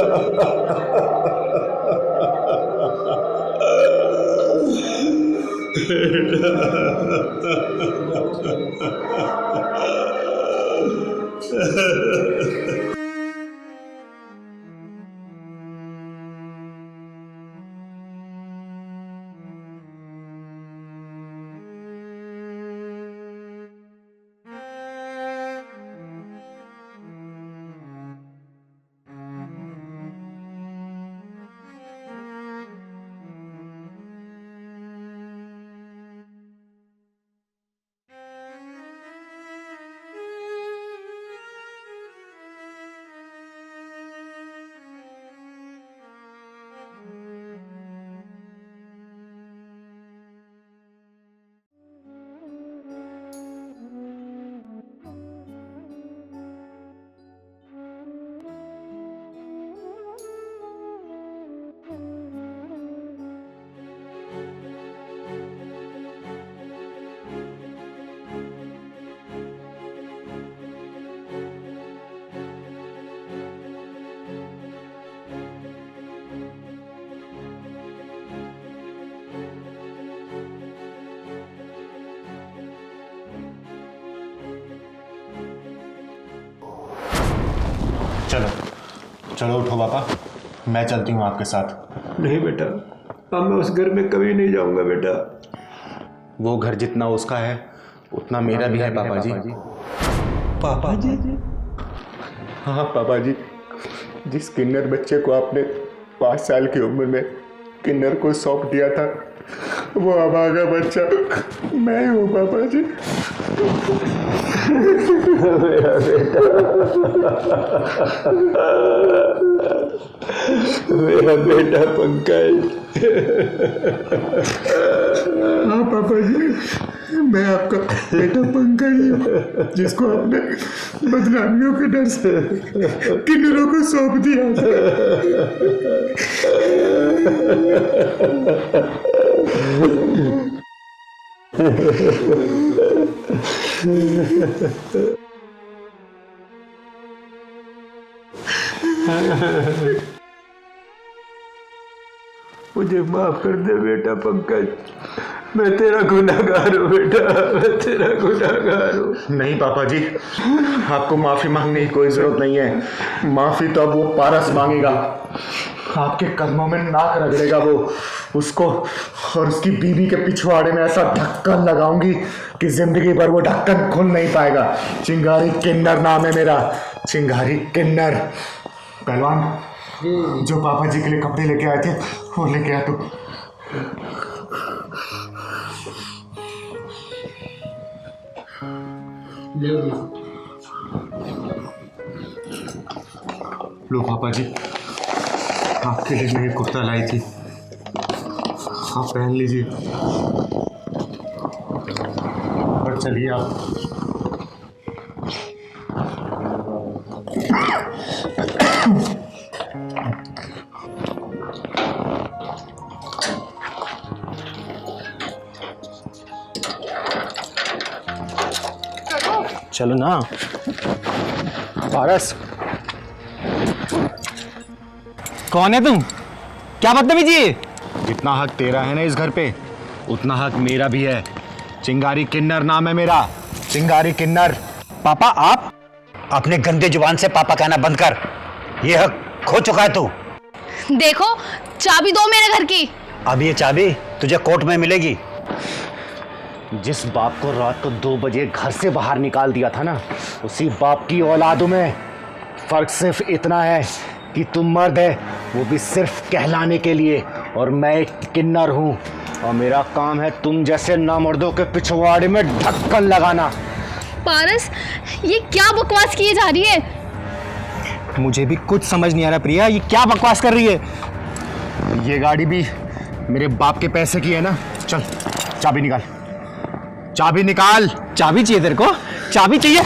चलो चलो उठो पापा, मैं चलती हूँ आपके साथ। नहीं बेटा, अब मैं उस घर में कभी नहीं जाऊंगा बेटा। वो घर जितना उसका है उतना मेरा भी है पापा जी। पापा जी? हाँ पापा जी, जिस किन्नर बच्चे को आपने 5 साल की उम्र में किन्नर को सौंप दिया था, वो अभागा बच्चा मैं ही हूँ पापा जी। मेरा बेटा, मेरा बेटा पंकज। हाँ पापा जी, मैं आपका बेटा पंकज हूँ, जिसको आपने बदनामियों के डर से किन्नरों को सौंप दिया था। मुझे माफ कर दे बेटा पंकज, मैं तेरा गुनहगार हूँ बेटा, मैं तेरा गुनहगार हूँ। नहीं पापा जी, आपको माफी मांगने की कोई जरूरत नहीं है। माफी तो अब वो पारस मांगेगा। आपके कदमों में नाक रगड़ेगा वो। उसको और उसकी बीवी के पिछवाड़े में ऐसा ढक्कन लगाऊंगी कि जिंदगी भर वो ढक्कन खुल नहीं पाएगा। चिंगारी किन्नर नाम है मेरा, चिंगारी किन्नर। पहलवान, जो पापा जी के लिए कपड़े लेके आए थे वो लेके आ तू। लो पापा जी, आपके लिए मैं ये कुर्ता लाई थी, आप पहन लीजिए। और चलिए आप। चलो ना। पारस, कौन है तुम? क्या बदतमीजी है? जितना हक तेरा है ना इस घर पे, उतना हक मेरा भी है। चिंगारी किन्नर नाम है मेरा, चिंगारी किन्नर। पापा, आप अपने गंदे जुबान से पापा कहना बंद कर। ये हक खो चुका है तू। देखो, चाबी दो मेरे घर की। अब ये चाबी तुझे कोर्ट में मिलेगी। जिस बाप को रात को 2 बजे घर से बाहर निकाल दिया था ना, उसी बाप की औलादों में फर्क सिर्फ इतना है कि तुम मर्द है, वो भी सिर्फ कहलाने के लिए, और मैं एक किन्नर हूँ, और मेरा काम है तुम जैसे नामर्दों के पिछवाड़े में ढक्कन लगाना। पारस, ये क्या बकवास की जा रही है? मुझे भी कुछ समझ नहीं आ रहा प्रिया, ये क्या बकवास कर रही है? ये गाड़ी भी मेरे बाप के पैसे की है ना। चल, चाबी निकाल, चाबी निकाल। चाबी चाहिए तेरे को? चाबी चाहिए?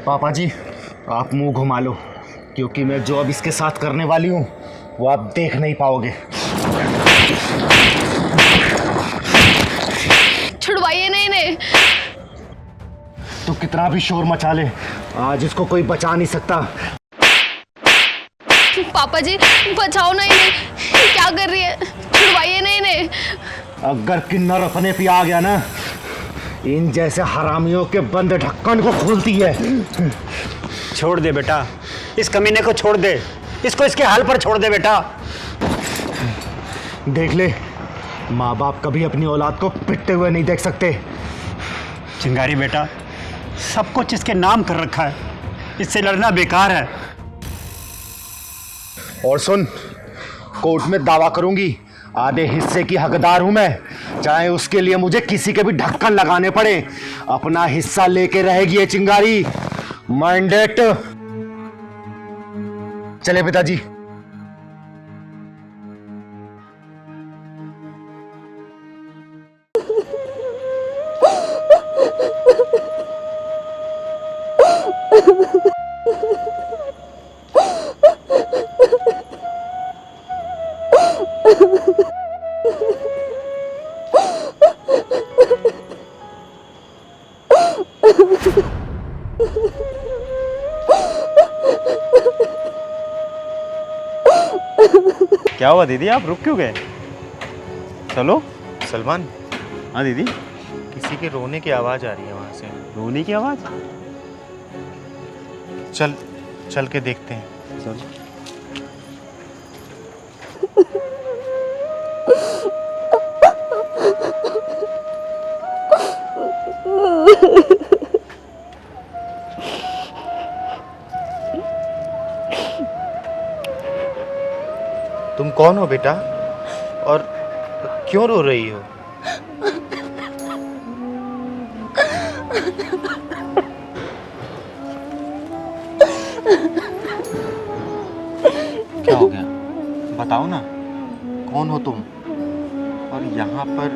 पापा जी, आप मुंह घुमा लो, क्योंकि मैं जो अब इसके साथ करने वाली हूँ वो आप देख नहीं पाओगे। छुड़वाइए ना इन्हें। तो कितना भी शोर मचा ले, आज इसको कोई बचा नहीं सकता। पापा जी, बचाओ ना इन्हें। क्या कर रही है? छुड़वाइए ना इन्हें। अगर किन्नर अपने पे आ गया ना, इन जैसे हरामियों के बंद ढक्कन को खोलती है। छोड़ दे बेटा, इस कमीने को छोड़ दे, इसको इसके हाल पर छोड़ दे बेटा। देख ले, माँ बाप कभी अपनी औलाद को पिटते हुए नहीं देख सकते। चिंगारी बेटा, सब कुछ इसके नाम कर रखा है, इससे लड़ना बेकार है। और सुन, कोर्ट में दावा करूंगी, आधे हिस्से की हकदार हूं मैं, चाहे उसके लिए मुझे किसी के भी ढक्कन लगाने पड़े। अपना हिस्सा लेके रहेगी ये चिंगारी। माइंडेड। चले पिताजी। क्या हुआ दीदी, आप रुक क्यों गए? चलो। सलमान। हाँ दीदी। किसी के रोने की आवाज़ आ रही है वहाँ से। रोने की आवाज़? चल के देखते हैं। चलो। तुम कौन हो बेटा, और क्यों रो रही हो? क्या हो गया, बताओ ना, कौन हो तुम, और यहाँ पर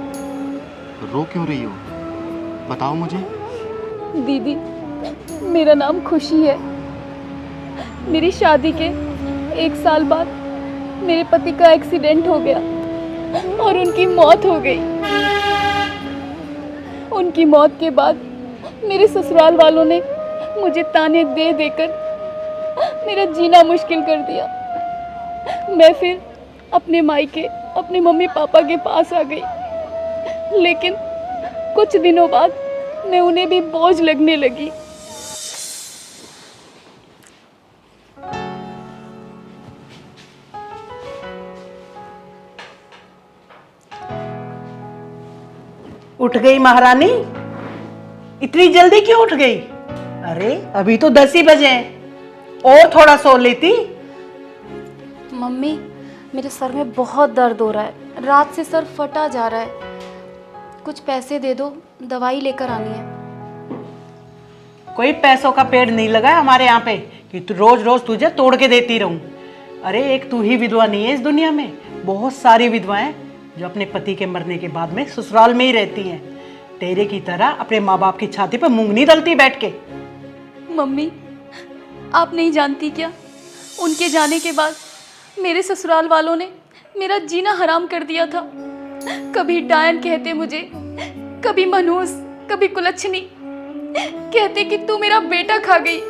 रो क्यों रही हो? बताओ मुझे। दीदी, मेरा नाम खुशी है। मेरी शादी के 1 साल बाद मेरे पति का एक्सीडेंट हो गया और उनकी मौत हो गई। उनकी मौत के बाद मेरे ससुराल वालों ने मुझे ताने दे देकर मेरा जीना मुश्किल कर दिया। मैं फिर अपने मायके अपने मम्मी पापा के पास आ गई, लेकिन कुछ दिनों बाद मैं उन्हें भी बोझ लगने लगी। उठ गई महारानी? इतनी जल्दी क्यों उठ गई? अरे अभी तो 10 ही बजे हैं, और थोड़ा सो लेती। मम्मी, मेरे सर में बहुत दर्द हो रहा है, रात से सर फटा जा रहा है। कुछ पैसे दे दो, दवाई लेकर आनी है। कोई पैसों का पेड़ नहीं लगा है हमारे यहाँ पे कि तू रोज रोज तुझे तोड़ के देती रहूं। अरे एक तू ही विधवा नहीं है इस दुनिया में, बहुत सारी विधवाएं जो अपने पति के मरने के बाद में ससुराल में ही रहती हैं। तेरे की तरह अपने माँ बाप की छाती पर मूंग नहीं दलती बैठ के। मम्मी, आप नहीं जानती क्या, उनके जाने के बाद मेरे ससुराल वालों ने मेरा जीना हराम कर दिया था। कभी डायन कहते मुझे, कभी मनहूस, कभी कुलच्छनी। कहते कि तू मेरा बेटा खा गई।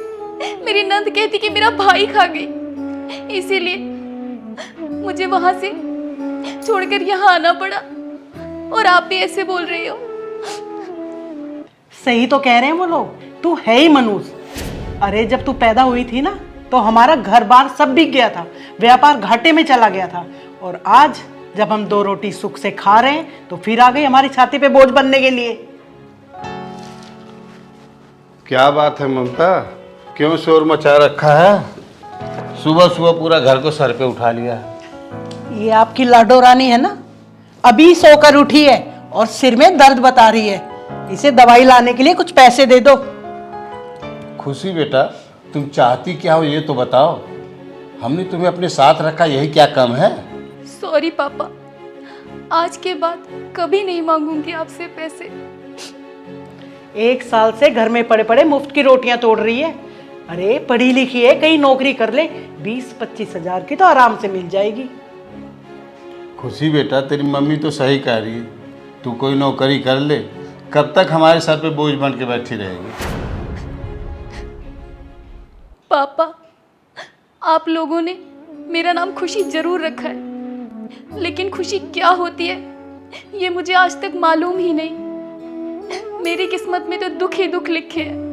मेरी नंद कहती कि मेरा भाई खा गई। इसीलिए मुझे वहां से छोड़कर यहाँ आना पड़ा, और आप भी ऐसे बोल रही हो। सही तो कह रहे हैं वो लोग, तू है ही मनूस। अरे जब तू पैदा हुई थी ना, तो हमारा घर बार सब बिक गया था, व्यापार घाटे में चला गया था। और आज जब हम 2 रोटी सुख से खा रहे हैं, तो फिर आ गई हमारी छाती पे बोझ बनने के लिए। क्या बात है ममता, क्यों शोर मचा रखा है? सुबह सुबह पूरा घर को सर पे उठा लिया। ये आपकी लाडो रानी है ना, अभी सोकर उठी है और सिर में दर्द बता रही है। इसे दवाई लाने के लिए कुछ पैसे दे दो। खुशी बेटा, तुम चाहती क्या हो ये तो बताओ। हमने तुम्हें अपने साथ रखा, यही क्या कम है? सॉरी पापा, आज के बाद कभी नहीं मांगूंगी आपसे पैसे। 1 साल से घर में पड़े पड़े मुफ्त की रोटियां तोड़ रही है। अरे पढ़ी लिखी है, कहीं नौकरी कर ले, 20-25 हजार की तो आराम से मिल जाएगी। खुशी बेटा, तेरी मम्मी तो सही कह रही है, तू कोई नौकरी कर ले। कब तक हमारे सर पे बोझ बन के बैठी रहेगी? पापा, आप लोगों ने मेरा नाम खुशी जरूर रखा है, लेकिन खुशी क्या होती है ये मुझे आज तक मालूम ही नहीं। मेरी किस्मत में तो दुख ही दुख लिखे हैं।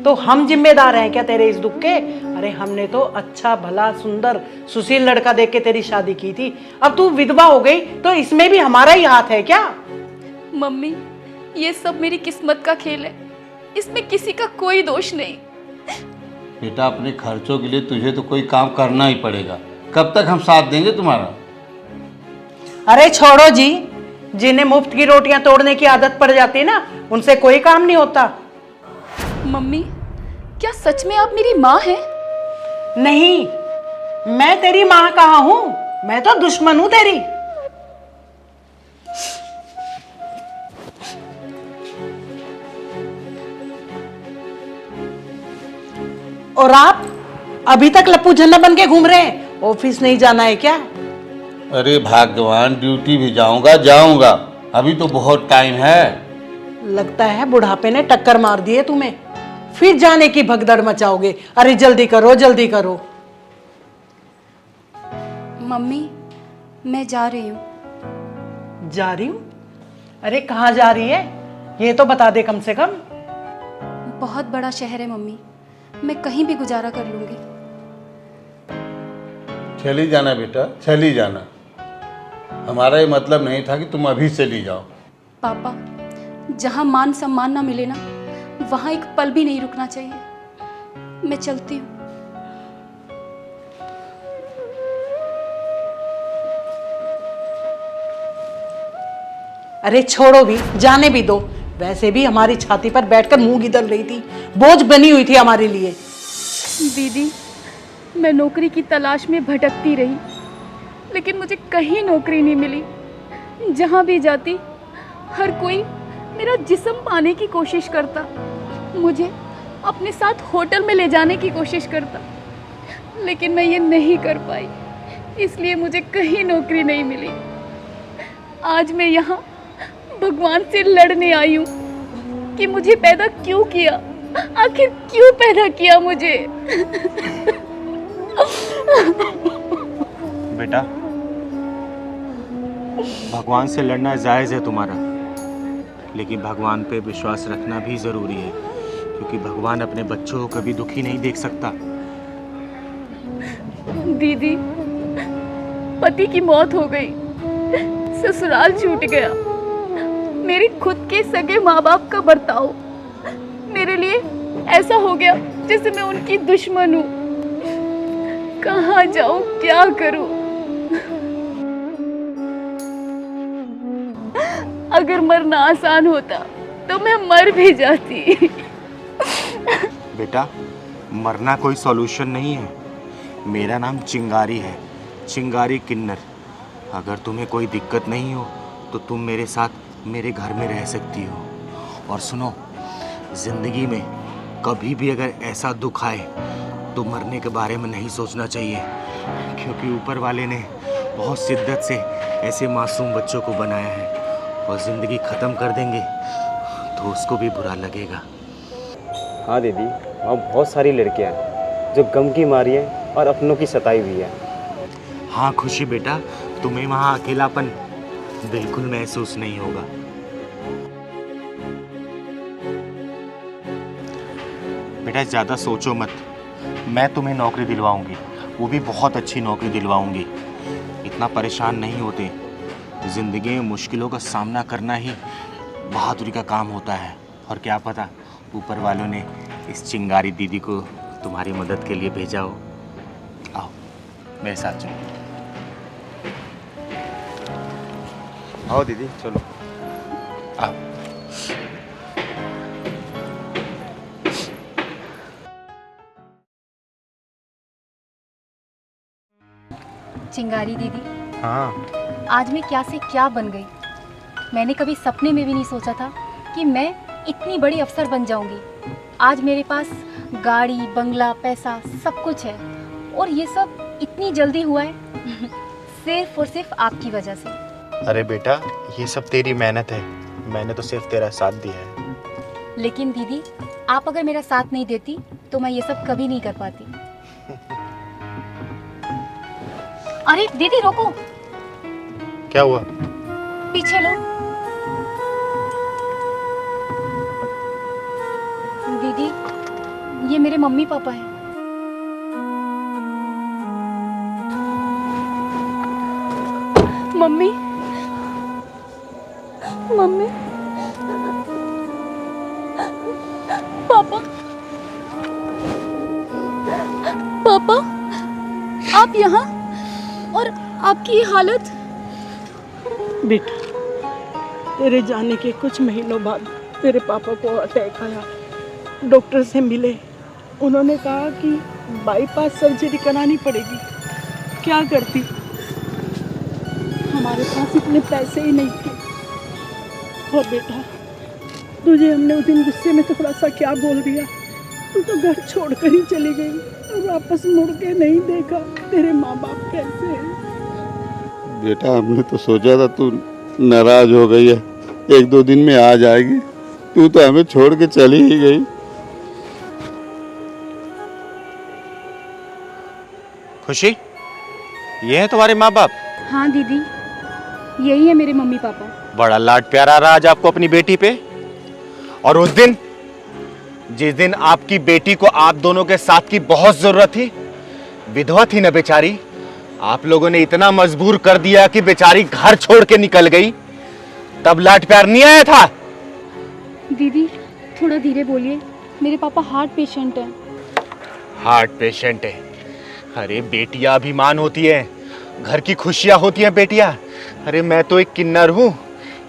तो हम जिम्मेदार हैं क्या तेरे इस दुख के? अरे हमने तो अच्छा भला सुंदर सुशील लड़का देख के तेरी शादी की थी, अब तू विधवा हो गई तो इसमें भी हमारा ही हाथ है क्या? मम्मी, ये सब मेरी किस्मत का खेल है, इसमें किसी का कोई दोष नहीं। बेटा, अपने खर्चों के लिए तुझे तो कोई काम करना ही पड़ेगा। कब तक हम साथ देंगे तुम्हारा? अरे छोड़ो जी, जिन्हें मुफ्त की रोटियां तोड़ने की आदत पड़ जाती है ना, उनसे कोई काम नहीं होता। मम्मी, क्या सच में आप मेरी माँ हैं? नहीं, मैं तेरी माँ कहाँ हूं, मैं तो दुश्मन हूं तेरी। और आप अभी तक लप्पू झन्ना बन के घूम रहे हैं, ऑफिस नहीं जाना है क्या? अरे भगवान, ड्यूटी भी जाऊंगा, अभी तो बहुत टाइम है। लगता है बुढ़ापे ने टक्कर मार दी है तुम्हें, फिर जाने की भगदड़ मचाओगे। अरे जल्दी करो जल्दी करो। मम्मी, मैं जा रही हूँ। जा रही हूँ? अरे कहाँ जा रही है ये तो बता दे कम से कम। बहुत बड़ा शहर है मम्मी, मैं कहीं भी गुजारा कर लूंगी। चली जाना बेटा, चली जाना। हमारा ये मतलब नहीं था कि तुम अभी चली जाओ। पापा, जहाँ मान सम्मान ना मिले ना, वहाँ एक पल भी नहीं रुकना चाहिए। मैं चलती हूँ। अरे छोड़ो भी, जाने भी दो। वैसे भी हमारी छाती पर बैठकर मुंह गिदल रही थी, बोझ बनी हुई थी हमारे लिए। दीदी, मैं नौकरी की तलाश में भटकती रही, लेकिन मुझे कहीं नौकरी नहीं मिली। जहाँ भी जाती, हर कोई मेरा जिस्म पाने की कोशिश करता, मुझे अपने साथ होटल में ले जाने की कोशिश करता, लेकिन मैं ये नहीं कर पाई, इसलिए मुझे कहीं नौकरी नहीं मिली। आज मैं यहाँ भगवान से लड़ने आई हूँ। कि मुझे पैदा क्यों किया, आखिर क्यों पैदा किया मुझे। बेटा, भगवान से लड़ना जायज़ है तुम्हारा, लेकिन भगवान पे विश्वास रखना भी ज़रूरी है, क्योंकि भगवान अपने बच्चों को कभी दुखी नहीं देख सकता। दीदी, पति की मौत हो गई, ससुराल छूट गया, मेरे खुद के सगे माँ बाप का बर्ताव मेरे लिए ऐसा हो गया जैसे मैं उनकी दुश्मन हूँ। कहाँ जाऊँ, क्या करूँ? अगर मरना आसान होता तो मैं मर भी जाती। बेटा, मरना कोई सॉल्यूशन नहीं है। मेरा नाम चिंगारी है, चिंगारी किन्नर। अगर तुम्हें कोई दिक्कत नहीं हो तो तुम मेरे साथ मेरे घर में रह सकती हो। और सुनो, ज़िंदगी में कभी भी अगर ऐसा दुख आए तो मरने के बारे में नहीं सोचना चाहिए, क्योंकि ऊपर वाले ने बहुत शिद्दत से ऐसे मासूम बच्चों को बनाया है, और ज़िंदगी ख़त्म कर देंगे तो उसको भी बुरा लगेगा। हाँ दीदी, वहाँ बहुत सारी लड़कियाँ हैं जो गम की मारी है और अपनों की सताई हुई है। हाँ खुशी बेटा, तुम्हें वहाँ अकेलापन बिल्कुल महसूस नहीं होगा। बेटा ज़्यादा सोचो मत, मैं तुम्हें नौकरी दिलवाऊंगी, वो भी बहुत अच्छी नौकरी दिलवाऊंगी। इतना परेशान नहीं होते। ज़िंदगी में मुश्किलों का सामना करना ही बहादुरी का काम होता है। और क्या पता ऊपर वालों ने इस चिंगारी दीदी को तुम्हारी मदद के लिए भेजा हो। आओ मेरे साथ चलो। आओ दीदी चलो, आओ। चिंगारी दीदी, हाँ, आज मैं क्या से क्या बन गई। मैंने कभी सपने में भी नहीं सोचा था कि मैं इतनी बड़ी अफसर बन जाऊंगी। आज मेरे पास गाड़ी, बंगला, पैसा सब कुछ है, और ये सब इतनी जल्दी हुआ है सिर्फ और सिर्फ आपकी वजह से। अरे बेटा, ये सब तेरी मेहनत है, मैंने तो सिर्फ तेरा साथ दिया है। लेकिन दीदी, आप अगर मेरा साथ नहीं देती तो मैं ये सब कभी नहीं कर पाती। अरे दीदी रोको। क्या हुआ? पीछे लो। दीदी, ये मेरे मम्मी पापा हैं। मम्मी, मम्मी, पापा, पापा, आप यहाँ, और आपकी ये हालत। बेटा, तेरे जाने के कुछ महीनों बाद तेरे पापा को अटैक आया। डॉक्टर से मिले, उन्होंने कहा कि बाईपास सर्जरी करानी पड़ेगी। क्या करती, हमारे पास इतने पैसे ही नहीं थे। और बेटा, तुझे हमने उस दिन गुस्से में थोड़ा सा क्या बोल दिया, तू तो घर छोड़कर ही चली गई और वापस मुड़ के नहीं देखा। तेरे माँ बाप कैसे हैं? बेटा, हमने तो सोचा था तू नाराज हो गई है, 1-2 दिन में आ जाएगी, तू तो हमें छोड़ के चली ही गई। खुशी, ये है तुम्हारे माँ बाप? हाँ दीदी, यही है मेरे मम्मी पापा। बड़ा लाड प्यार आ रहा आज आपको अपनी बेटी पे। और उस दिन, जिस दिन आपकी बेटी को आप दोनों के साथ की बहुत जरूरत थी, विधवा थी ना बेचारी, आप लोगों ने इतना मजबूर कर दिया कि बेचारी घर छोड़ के निकल गई, तब लाड प्यार नहीं आया था? दीदी थोड़ा धीरे बोलिए, मेरे पापा हार्ट पेशेंट हैं। हार्ट पेशेंट है? अरे बेटियां अभिमान होती है, घर की खुशियां होती हैं बेटियां। अरे मैं तो एक किन्नर हूँ,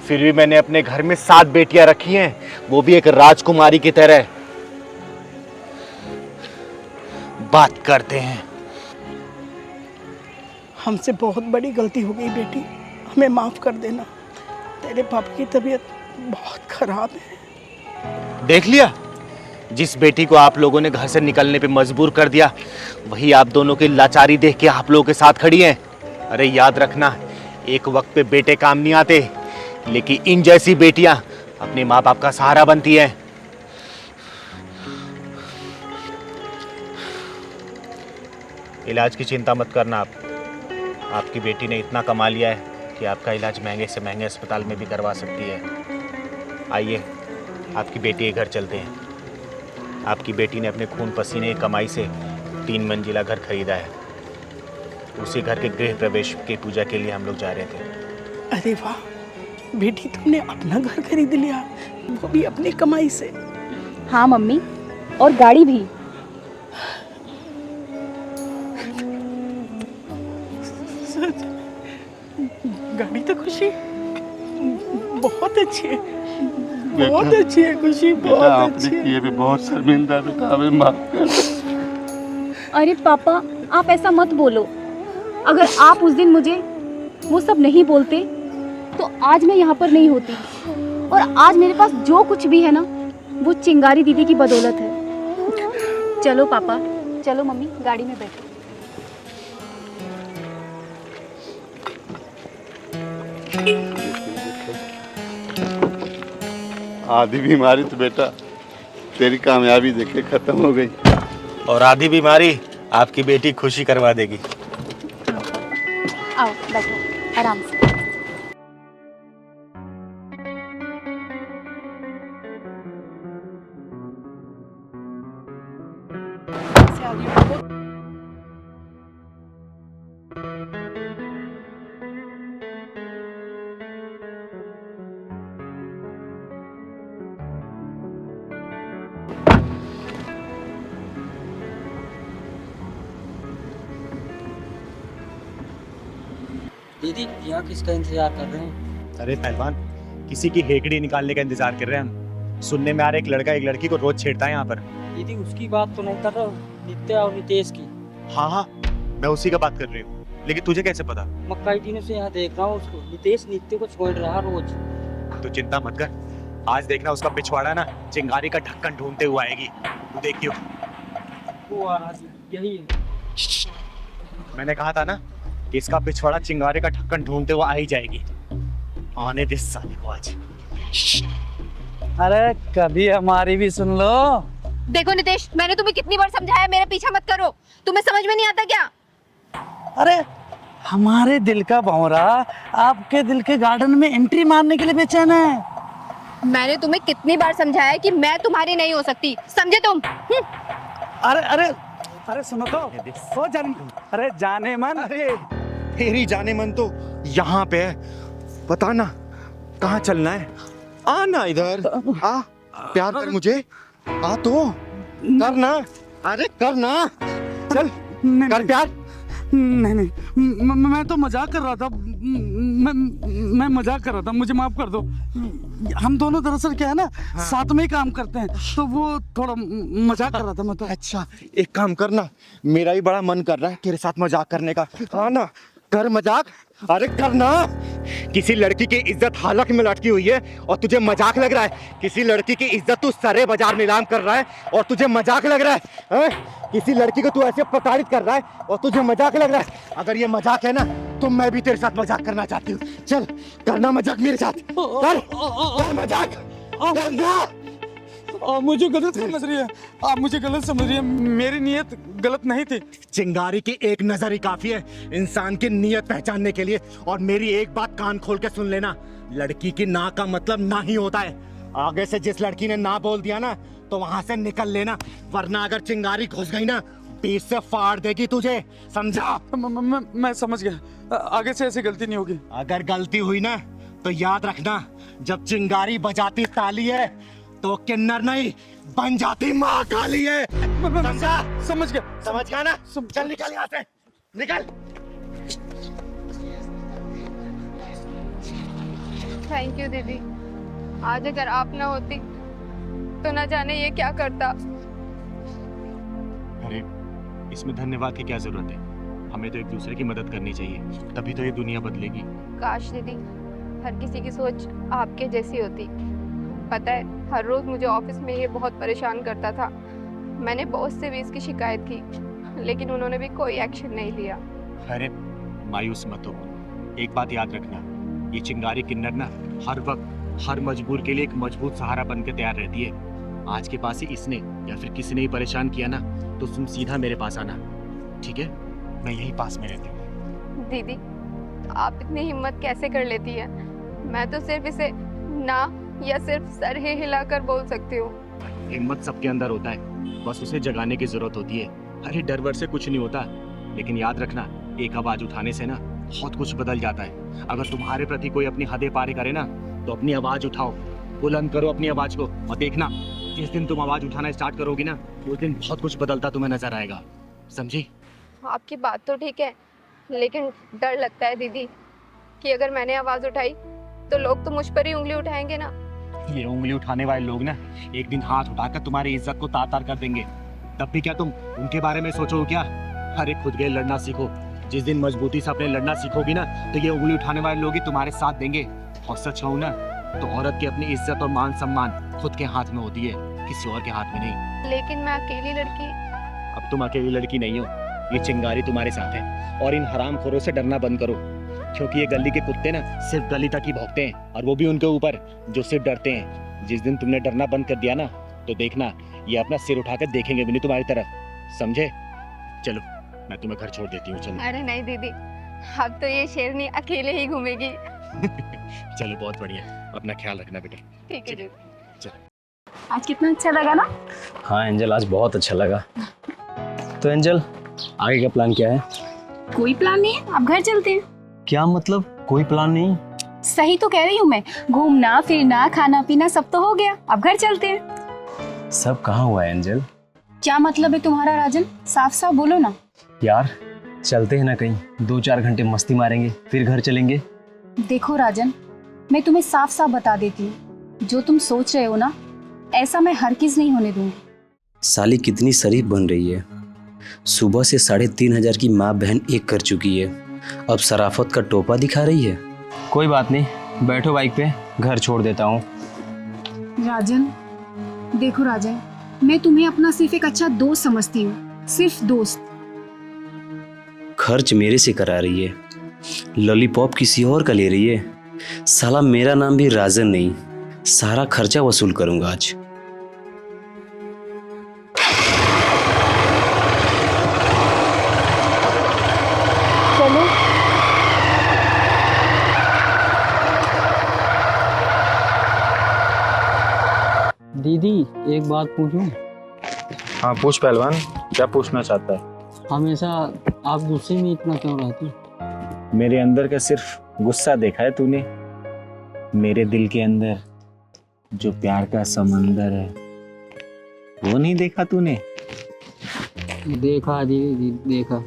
फिर भी मैंने अपने घर में 7 बेटियां रखी हैं, वो भी एक राजकुमारी की तरह। बात करते हैं। हमसे बहुत बड़ी गलती हो गई बेटी, हमें माफ़ कर देना। तेरे पापा की तबीयत बहुत खराब है। देख लिया, जिस बेटी को आप लोगों ने घर से निकलने पे मजबूर कर दिया, वही आप दोनों की लाचारी देख के आप लोगों के साथ खड़ी हैं। अरे याद रखना, एक वक्त पे बेटे काम नहीं आते, लेकिन इन जैसी बेटियां अपने माँ बाप का सहारा बनती है। इलाज की चिंता मत करना आप। आपकी बेटी ने इतना कमा लिया है कि आपका इलाज महंगे से महंगे अस्पताल में भी करवा सकती है। आइए आपकी बेटी के घर चलते हैं। आपकी बेटी ने अपने खून पसीने की कमाई से 3 मंजिला घर खरीदा है। उसी घर के गृह प्रवेश की पूजा के लिए हम लोग जा रहे थे। अरे वाह बेटी, तुमने अपना घर खरीद लिया, वो भी अपनी कमाई से। हाँ मम्मी, और गाड़ी भी। सच? गाड़ी तो खुशी बहुत अच्छी है, बहुत अच्छी है खुशी, बहुत अच्छी है। ये भी बहुत शर्मिंदा बेटा, हमें माफ कर। अरे पापा, आप ऐसा मत बोलो। अगर आप उस दिन मुझे वो सब नहीं बोलते तो आज मैं यहाँ पर नहीं होती। और आज मेरे पास जो कुछ भी है ना, वो चिंगारी दीदी की बदौलत है। चलो पापा, चलो मम्मी, गाड़ी में बैठो। आधी बीमारी तो बेटा तेरी कामयाबी देखे खत्म हो गई, और आधी बीमारी आपकी बेटी खुशी करवा देगी। आओ बैठो आराम से। दीदी यहाँ किसका इंतजार कर रहे हैं? अरे पहलवान, किसी की हेकड़ी निकालने का इंतजार कर रहे हैं हम। सुनने में आ रहा है एक लड़का एक लड़की को रोज छेड़ता है यहाँ पर। दीदी उसकी बात तो नहीं कर रहा हूँ, नित्या और नितेश की। हाँ हाँ, मैं उसी का बात कर रही हूँ, लेकिन तुझे कैसे पता? मैं कई दिनों से यहाँ देख रहा हूँ उसको। नितेश नित्य को छोड़ रहा रोज। तो चिंता मत कर, आज देखना उसका पिछवाड़ा ना चिंगारी का ढक्कन ढूंढते हुए आएगी। तू देखियो। वो आ रहा है, यही है। मैंने कहा था ना कि इसका पिछवाड़ा चिंगारी का ढक्कन ढूंढते हुए आ ही जाएगी। आने दे साले को आज। अरे कभी हमारी भी सुन लो। देखो नितेश, मैंने तुम्हें कितनी बार समझाया मेरा पीछा मत करो, तुम्हें समझ में नहीं आता क्या? अरे हमारे दिल का भंवरा आपके दिल के गार्डन में एंट्री मारने के लिए बेचैन है। मैंने तुम्हें कितनी बार समझाया कि मैं तुम्हारी नहीं हो सकती, समझे तुम? अरे अरे अरे सुनो तो, ओ जान, अरे जाने मन। अरे तेरी जाने मन तो यहाँ पे है, बता ना कहाँ चलना है? आना इधर, आ प्यार कर मुझे, आ तो करना। अरे करना, चल कर प्यार। नहीं नहीं, मैं तो मजाक कर रहा था। मैं मजाक कर रहा था, मुझे माफ कर दो। हम दोनों दरअसल क्या है ना, साथ में ही काम करते हैं, तो वो थोड़ा मजाक कर रहा था मैं तो। अच्छा एक काम करना, मेरा भी बड़ा मन कर रहा है तेरे साथ मजाक करने का। हाँ ना, कर मजाक। अरे करना। किसी लड़की की इज्जत हालत में लटकी हुई है और तुझे मजाक लग रहा है? किसी लड़की की इज्जत तू सरे बाजार नीलाम कर रहा है और तुझे मजाक लग रहा है? किसी लड़की को तू ऐसे प्रताड़ित कर रहा है और तुझे मजाक लग रहा है? अगर ये मजाक है ना, तो मैं भी तेरे साथ मजाक करना चाहती हूँ। चल करना मजाक मेरे साथ, कर मजाक करना। आप मुझे गलत समझ रही है, आप मुझे गलत समझ रही है। मेरी नीयत गलत नहीं थी। चिंगारी की एक नजर ही काफी है इंसान की नीयत पहचानने के लिए। और मेरी एक बात कान खोल के सुन लेना, लड़की की ना का मतलब ना ही होता है। आगे से जिस लड़की ने ना बोल दिया ना, तो वहां से निकल लेना, वरना अगर चिंगारी घुस गई ना, बीच से फाड़ देगी तुझे, समझा? मैं समझ गया, आगे से ऐसी गलती नहीं होगी। अगर गलती हुई ना, तो याद रखना, जब चिंगारी बजाती ताली है तो किन्नर नहीं बन जाती माँ काली है। समझा? समझ गया, समझ गया ना? चल निकल यहाँ से, निकल। थैंक यू दीदी, आज अगर आप ना होती तो ना जाने ये क्या करता। अरे इसमें धन्यवाद की क्या जरूरत है? हमें तो एक दूसरे की मदद करनी चाहिए, तभी तो ये दुनिया बदलेगी। काश दीदी हर किसी की सोच आपके जैसी होती। पता है, हर रोज मुझे ऑफिस में ये बहुत परेशान करता था। मैंने बॉस से भी इसकी शिकायत की, लेकिन उन्होंने भी कोई एक्शन नहीं लिया। अरे मायूस मत हो, एक बात याद रखना, ये चिंगारी किन्नर ना हर वक्त हर मजबूर के लिए एक मजबूत सहारा बन के तैयार रहती है। आज के पास ही इसने या फिर किसी ने ही परेशान किया ना, तो तुम सीधा मेरे पास आना, ठीक है? मैं यही पास में रहती हूँ। दीदी आप इतनी हिम्मत कैसे कर लेती है? मैं तो सिर्फ इसे ना या सिर्फ सर ही हिलाकर बोल सकती हूँ। हिम्मत सबके अंदर होता है, बस उसे जगाने की जरूरत होती है। अरे डर वर से कुछ नहीं होता, लेकिन याद रखना, एक आवाज उठाने से ना बहुत कुछ बदल जाता है। अगर तुम्हारे प्रति कोई अपनी हदें पार करे ना, तो अपनी आवाज उठाओ, बुलंद करो अपनी आवाज को, और देखना जिस दिन तुम आवाज उठाना स्टार्ट करोगी ना, उस दिन बहुत कुछ बदलता तुम्हें नजर आएगा, समझी? आपकी बात तो ठीक है, लेकिन डर लगता है दीदी कि अगर मैंने आवाज उठाई तो लोग तो मुझ पर ही उंगली उठाएंगे ना। ये उंगली उठाने वाले लोग ना एक दिन हाथ उठाकर तुम्हारी इज्जत को तार तार कर देंगे, तब भी क्या तुम उनके बारे में सोचो क्या? अरे खुद के लड़ना सीखो। जिस दिन मजबूती से अपने लड़ना सीखोगी ना, तो ये उंगली उठाने वाले लोग ही तुम्हारे साथ देंगे। और सच कहूं ना, तो औरत की अपनी इज्जत और मान सम्मान खुद के हाथ में होती है, किसी और के हाथ में नहीं। लेकिन मैं अकेली लड़की। अब तुम अकेली लड़की नहीं हो, ये चिंगारी तुम्हारे साथ है। और इन हरामखोरों से डरना बंद करो, क्योंकि ये गली के कुत्ते ना सिर्फ गली तक ही भौंकते हैं, और वो भी उनके ऊपर जो सिर्फ डरते हैं। जिस दिन तुमने डरना बंद कर दिया ना, तो देखना ये अपना सिर उठाकर देखेंगे भी नहीं तुम्हारी तरफ, समझे? चलो मैं तुम्हें घर छोड़ देती हूँ, चलो। अरे नहीं दीदी, अब तो ये शेरनी अकेले ही घूमेगी। चलो बहुत बढ़िया, अपना ख्याल रखना बेटा। ठीक है दीदी। चलो। आज कितना अच्छा लगा ना? हाँ एंजल, आज बहुत अच्छा लगा। तो एंजल, आगे का प्लान क्या है? कोई प्लान नहीं है, अब घर चलते हैं। क्या मतलब कोई प्लान नहीं? सही तो कह रही हूँ मैं, घूमना फिरना खाना पीना सब तो हो गया, अब घर चलते हैं। सब कहाँ हुआ है एंजल? क्या मतलब है तुम्हारा राजन? साफ साफ बोलो ना। यार चलते हैं ना कहीं, 2-4 घंटे मस्ती मारेंगे, फिर घर चलेंगे। देखो राजन, मैं तुम्हें साफ साफ बता देती हूँ, जो तुम सोच रहे हो ना, ऐसा मैं हरगिज़ नहीं होने दूंगी। साली कितनी शरीफ बन रही है, सुबह से 3,500 की माँ बहन एक कर चुकी है, अब शराफत का टोपा दिखा रही है। कोई बात नहीं, बैठो बाइक पे, घर छोड़ देता हूँ। राजन देखो राजन, मैं तुम्हें अपना सिर्फ एक अच्छा दोस्त समझती हूँ, सिर्फ दोस्त। खर्च मेरे से करा रही है, लॉलीपॉप किसी और का ले रही है। साला मेरा नाम भी राजन नहीं, सारा खर्चा वसूल करूंगा आज। चलो। दीदी एक बात पूछूं? हाँ पूछ पहलवान, क्या पूछना चाहता है? हमेशा आप गुस्से में इतना क्यों रहते? मेरे अंदर का सिर्फ गुस्सा देखा है तूने? मेरे दिल के अंदर जो प्यार का समंदर है, वो नहीं देखा तूने? देखा दीदी, देखा।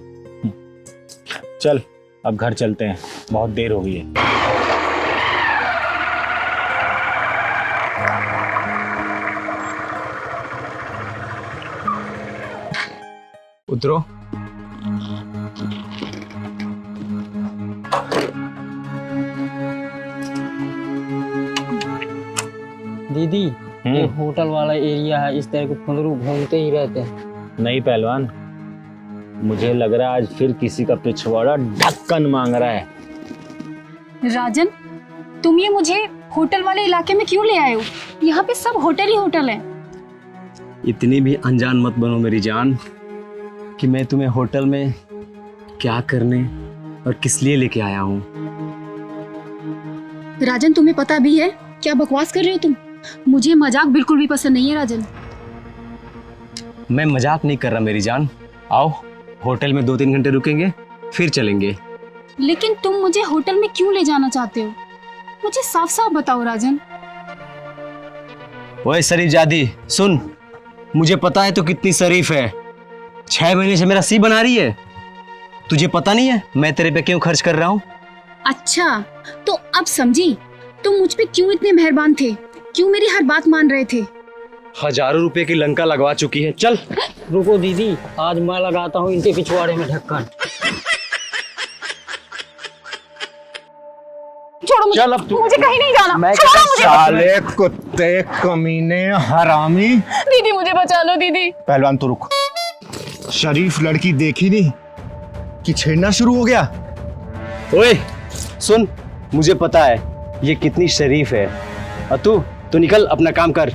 चल अब घर चलते हैं, बहुत देर हो गई है। उतरो। दीदी ये होटल वाला एरिया है, इस तरह के फुंदरू घूमते ही रहते हैं। नहीं पहलवान, मुझे लग रहा है आज फिर किसी का पिछवाड़ा ढक्कन मांग रहा है। राजन, तुम ये मुझे होटल वाले इलाके में क्यों ले आए हो? यहाँ पे सब होटल ही होटल है। इतनी भी अनजान मत बनो मेरी जान, कि मैं तुम्हें होटल में क्या करने और किस लिए लेके आया हूँ। राजन तुम्हें पता भी है क्या बकवास कर रहे हो तुम? मुझे मजाक बिल्कुल भी पसंद नहीं है राजन। मैं मजाक नहीं कर रहा मेरी जान, आओ होटल में 2-3 घंटे रुकेंगे, फिर चलेंगे। लेकिन तुम मुझे होटल में क्यों ले जाना चाहते हो? मुझे साफ साफ बताओ राजन। ओए शरीफ जादी सुन, मुझे पता है तू कितनी शरीफ है। 6 महीने से मेरा सी बना रही है, तुझे पता नहीं है मैं तेरे पे क्यों खर्च कर रहा हूँ? अच्छा तो अब समझी, तुम मुझ पे क्यों इतने मेहरबान थे, क्यों मेरी हर बात मान रहे थे। हजारों रुपए की लंका लगवा चुकी है, चल। रुको दीदी, आज मैं लगाता हूँ इनके पिछवाड़े में ढक्कन। छोड़ो मुझे, चल अब तू, मुझे कहीं नहीं जाना। मैं छोड़ो मुझे। साले कुत्ते कमीने हरामी। दीदी मुझे बचा लो दीदी। पहलवान तो रुक, शरीफ लड़की देखी नहीं कि छेड़ना शुरू हो गया। ओए सुन, मुझे पता है ये कितनी शरीफ है, और तू निकल अपना काम कर।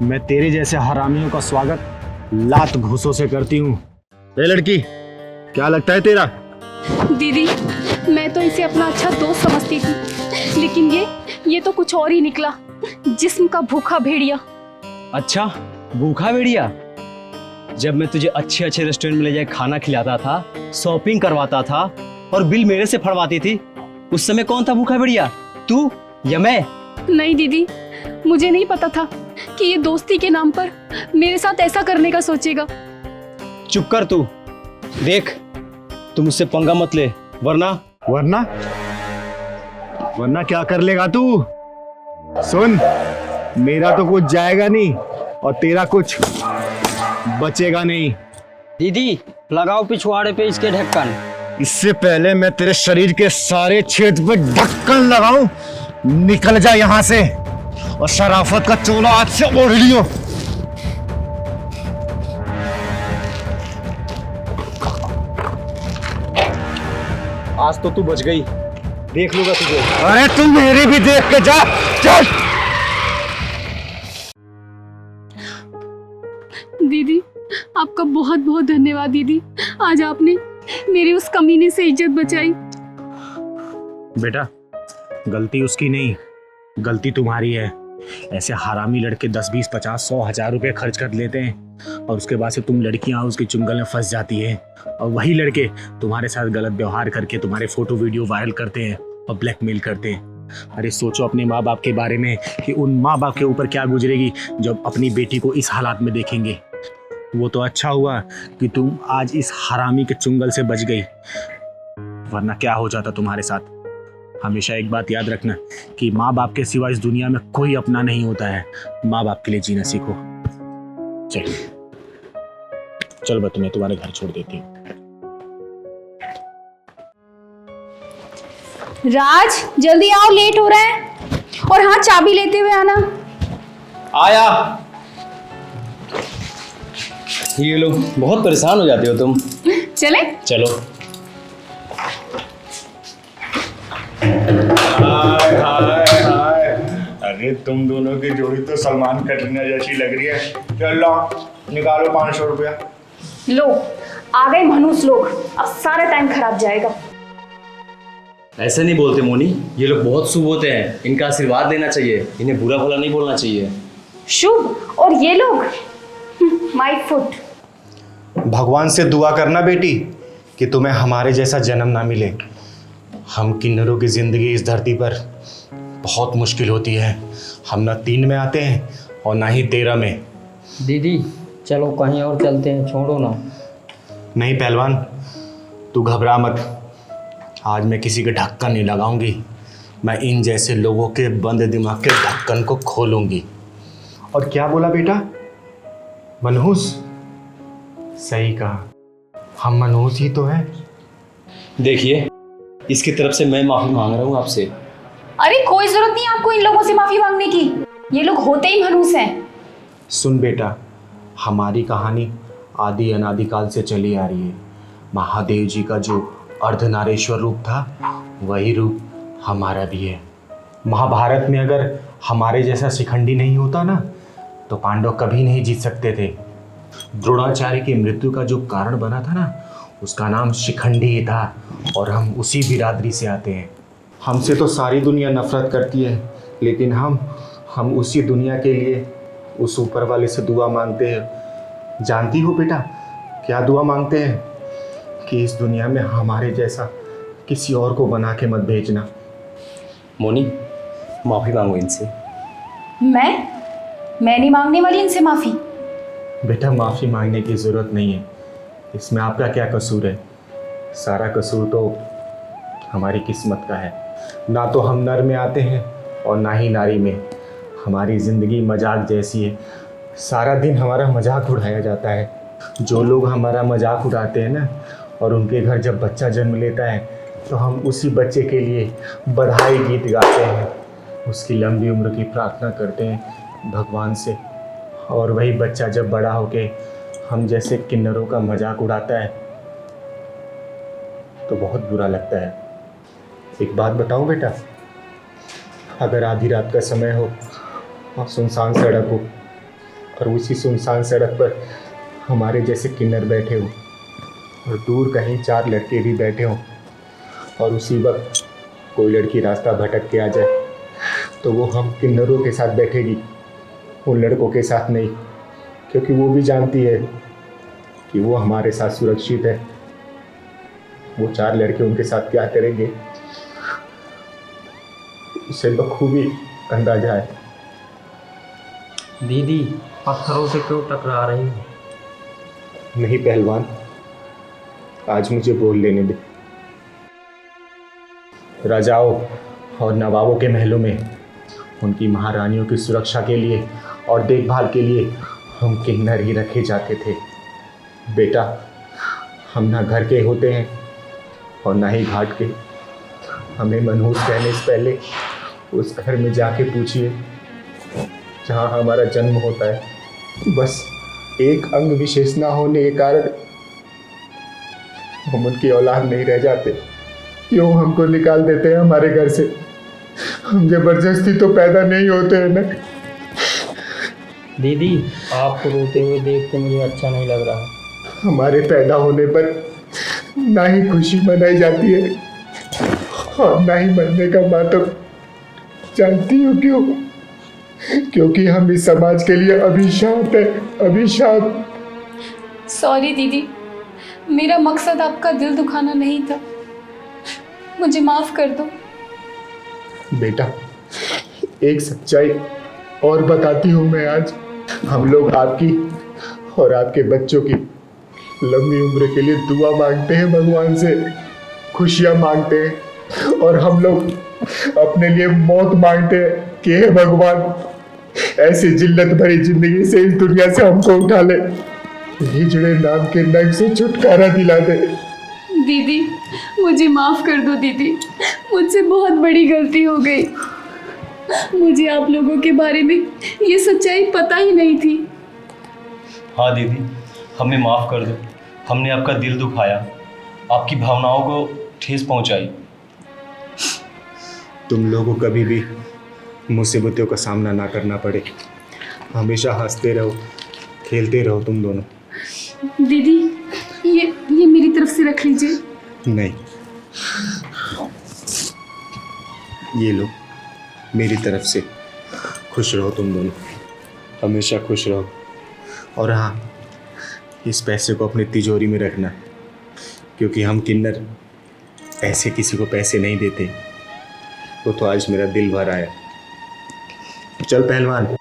मैं तेरे जैसे हरामियों का स्वागत लात घूसों से करती हूँ। ए लड़की, क्या लगता है तेरा? दीदी, मैं तो इसे अपना अच्छा दोस्त समझती थी, लेकिन ये तो कुछ और ही निकला, जिस्म का भूखा भेड़िया। अच्छा, भूखा भेड़िया? जब मैं तुझे अच्छे अच्छे रेस्टोरेंट में ले जाके खाना खिलाता था, शॉपिंग करवाता था और बिल मेरे से फड़वाती थी, उस समय कौन था भूखा भेड़िया, तू या मैं? नहीं दीदी, मुझे नहीं पता था कि ये दोस्ती के नाम पर मेरे साथ ऐसा करने का सोचेगा। चुप कर तू। देख, तू मुझसे पंगा मत ले, वरना क्या कर लेगा तू? सुन, मेरा तो कुछ जाएगा नहीं और तेरा कुछ बचेगा नहीं। दीदी, लगाओ पिछवाड़े पे इसके ढक्कन। इससे पहले मैं तेरे शरीर के सारे छेद पे ढक्कन लगाऊं, निकल जा यहाँ से और शराफत का चोला हाथ से ओढ़ लियो। आज तो तू बच गई, देख लूंगा तुझे। अरे तू मेरी भी देख के जा, चल। दीदी, आपका बहुत बहुत धन्यवाद दीदी, आज आपने मेरी उस कमीने से इज्जत बचाई। बेटा, गलती उसकी नहीं, गलती तुम्हारी है। ऐसे हरामी लड़के 10, 20, 50, 100, 1000 रुपए खर्च कर लेते हैं और उसके बाद से तुम लड़कियां उसके चुंगल में फंस जाती है और वही लड़के तुम्हारे साथ गलत व्यवहार करके तुम्हारे फोटो वीडियो वायरल करते हैं और ब्लैकमेल करते हैं। अरे सोचो अपने माँ बाप के बारे में कि उन माँ बाप के ऊपर क्या गुजरेगी जब अपनी बेटी को इस हालात में देखेंगे। वो तो अच्छा हुआ कि तुम आज इस हरामी के चुंगल से बच गई, वरना क्या हो जाता तुम्हारे साथ। हमेशा एक बात याद रखना कि माँ बाप के सिवा इस दुनिया में कोई अपना नहीं होता है। माँ बाप के लिए जीना सीखो। चल मैं तुम्हें तुम्हारे घर छोड़ देती हूँ। राज, जल्दी आओ, लेट हो रहा है। और हाँ, चाबी लेते हुए आना। आया। ये लोग बहुत परेशान हो जाते हो तुम। चले? चलो। हाय हाय हाय, अरे तुम दोनों की जोड़ी तो सलमान कटरीना जैसी लग रही है। चलो निकालो 500 रुपया। लो, आ गए मनुष्य लोग, अब सारा टाइम खराब जाएगा। ऐसे नहीं बोलते मोनी, ये लोग बहुत शुभ होते हैं, इनका आशीर्वाद लेना चाहिए, इन्हें बुरा भला नहीं बोलना चाहिए। शुभ? और ये लोग माय फुट। भगवान से दुआ करना बेटी कि तुम्हें हमारे जैसा जन्म ना मिले। हम किन्नरों की ज़िंदगी इस धरती पर बहुत मुश्किल होती है। हम ना 3 में आते हैं और ना ही 13 में। दीदी, चलो कहीं और चलते हैं, छोड़ो ना। नहीं पहलवान, तू घबरा मत, आज मैं किसी के ढक्कन नहीं लगाऊंगी। मैं इन जैसे लोगों के बंद दिमाग के ढक्कन को खोलूंगी। और क्या बोला बेटा? मनहूस? सही कहा, हम मनहूस ही तो हैं। देखिए, इसकी तरफ से मैं माफी मांग रहा हूँ आपसे। अरे कोई जरूरत नहीं आपको इन लोगों से माफी मांगने की, ये लोग होते ही मनहूस हैं। सुन बेटा, हमारी कहानी आदि अनादिकाल से चली आ रही है। महादेव जी का जो अर्धनारेश्वर रूप था, वही रूप हमारा भी है। महाभारत में अगर हमारे जैसा शिखंडी नहीं होता ना, तो पांडव कभी नहीं जीत सकते थे। द्रोणाचार्य की मृत्यु का जो कारण बना था ना, उसका नाम शिखंडी ही था और हम उसी बिरादरी से आते हैं। हमसे तो सारी दुनिया नफरत करती है, लेकिन हम उसी दुनिया के लिए उस ऊपर वाले से दुआ मांगते हैं। जानती हो बेटा क्या दुआ मांगते हैं? कि इस दुनिया में हमारे जैसा किसी और को बना के मत भेजना। मोनी, माफी मांगो इनसे। मैं नहीं मांगने वाली इनसे माफी। बेटा, माफ़ी मांगने की ज़रूरत नहीं है, इसमें आपका क्या कसूर है? सारा कसूर तो हमारी किस्मत का है। ना तो हम नर में आते हैं और ना ही नारी में। हमारी ज़िंदगी मजाक जैसी है, सारा दिन हमारा मजाक उड़ाया जाता है। जो लोग हमारा मजाक उड़ाते हैं ना, और उनके घर जब बच्चा जन्म लेता है, तो हम उसी बच्चे के लिए बधाई गीत गाते हैं, उसकी लंबी उम्र की प्रार्थना करते हैं भगवान से। और वही बच्चा जब बड़ा होके हम जैसे किन्नरों का मजाक उड़ाता है, तो बहुत बुरा लगता है। एक बात बताऊं बेटा, अगर आधी रात का समय हो और सुनसान सड़क हो, और उसी सुनसान सड़क पर हमारे जैसे किन्नर बैठे हो, और दूर कहीं 4 लड़के भी बैठे हों, और उसी वक्त कोई लड़की रास्ता भटक के आ जाए तो वो हम किन्नरों के साथ बैठेगी, उन लड़कों के साथ नहीं, क्योंकि वो भी जानती है कि वो हमारे साथ सुरक्षित है। वो 4 लड़के उनके साथ क्या करेंगे उसे बखूबी अंदाजा है। दीदी पत्थरों से क्यों टकरा रही हो? नहीं पहलवान, आज मुझे बोल लेने दे। राजाओं और नवाबों के महलों में उनकी महारानियों की सुरक्षा के लिए और देखभाल के लिए हम किन्नर ही रखे जाते थे। बेटा, हम ना घर के होते हैं और ना ही घाट के। हमें मनहूस कहने से पहले उस घर में जाके पूछिए जहाँ हमारा जन्म होता है। बस एक अंग विशेष ना होने के कारण हम उनकी औलाद नहीं रह जाते। क्यों हमको निकाल देते हैं हमारे घर से? हम जबरदस्ती तो पैदा नहीं होते हैं ना। दीदी आपको रोते हुए देख के मुझे अच्छा नहीं लग रहा। हमारे पैदा होने पर ना ही खुशी मनाई जाती है और ना ही मरने का मातम। जानती हो क्यों? क्योंकि हम इस समाज के लिए अभिशाप है, अभिशाप। सॉरी दीदी, मेरा मकसद आपका दिल दुखाना नहीं था, मुझे माफ कर दो। बेटा, एक सच्चाई और बताती हूँ मैं आज। हम लोग आपकी और आपके बच्चों की लंबी उम्र के लिए दुआ मांगते हैं भगवान से, खुशियाँ मांगते हैं, और हम लोग अपने लिए मौत मांगते हैं कि हे भगवान, ऐसी जिल्लत भरी जिंदगी से इस दुनिया से हमको उठा ले, हिजड़े नाम के नग से छुटकारा दिला दे। दीदी मुझे माफ कर दो दीदी, मुझसे बहुत बड़ी गलती हो गई। मुझे आप लोगों के बारे में ये सच्चाई पता ही नहीं थी। हाँ दीदी, हमें माफ़ कर दो, हमने आपका दिल दुखाया, आपकी भावनाओं को ठेस पहुंचाई। तुम लोगों को कभी भी मुसीबतों का सामना ना करना पड़े। हमेशा हंसते रहो, खेलते रहो तुम दोनों। दीदी ये मेरी तरफ से रख लीजिए। नहीं, ये लो मेरी तरफ से। खुश रहो तुम दोनों, हमेशा खुश रहो। और हाँ, इस पैसे को अपनी तिजोरी में रखना, क्योंकि हम किन्नर ऐसे किसी को पैसे नहीं देते। वो तो आज मेरा दिल भर आया। चल पहलवान।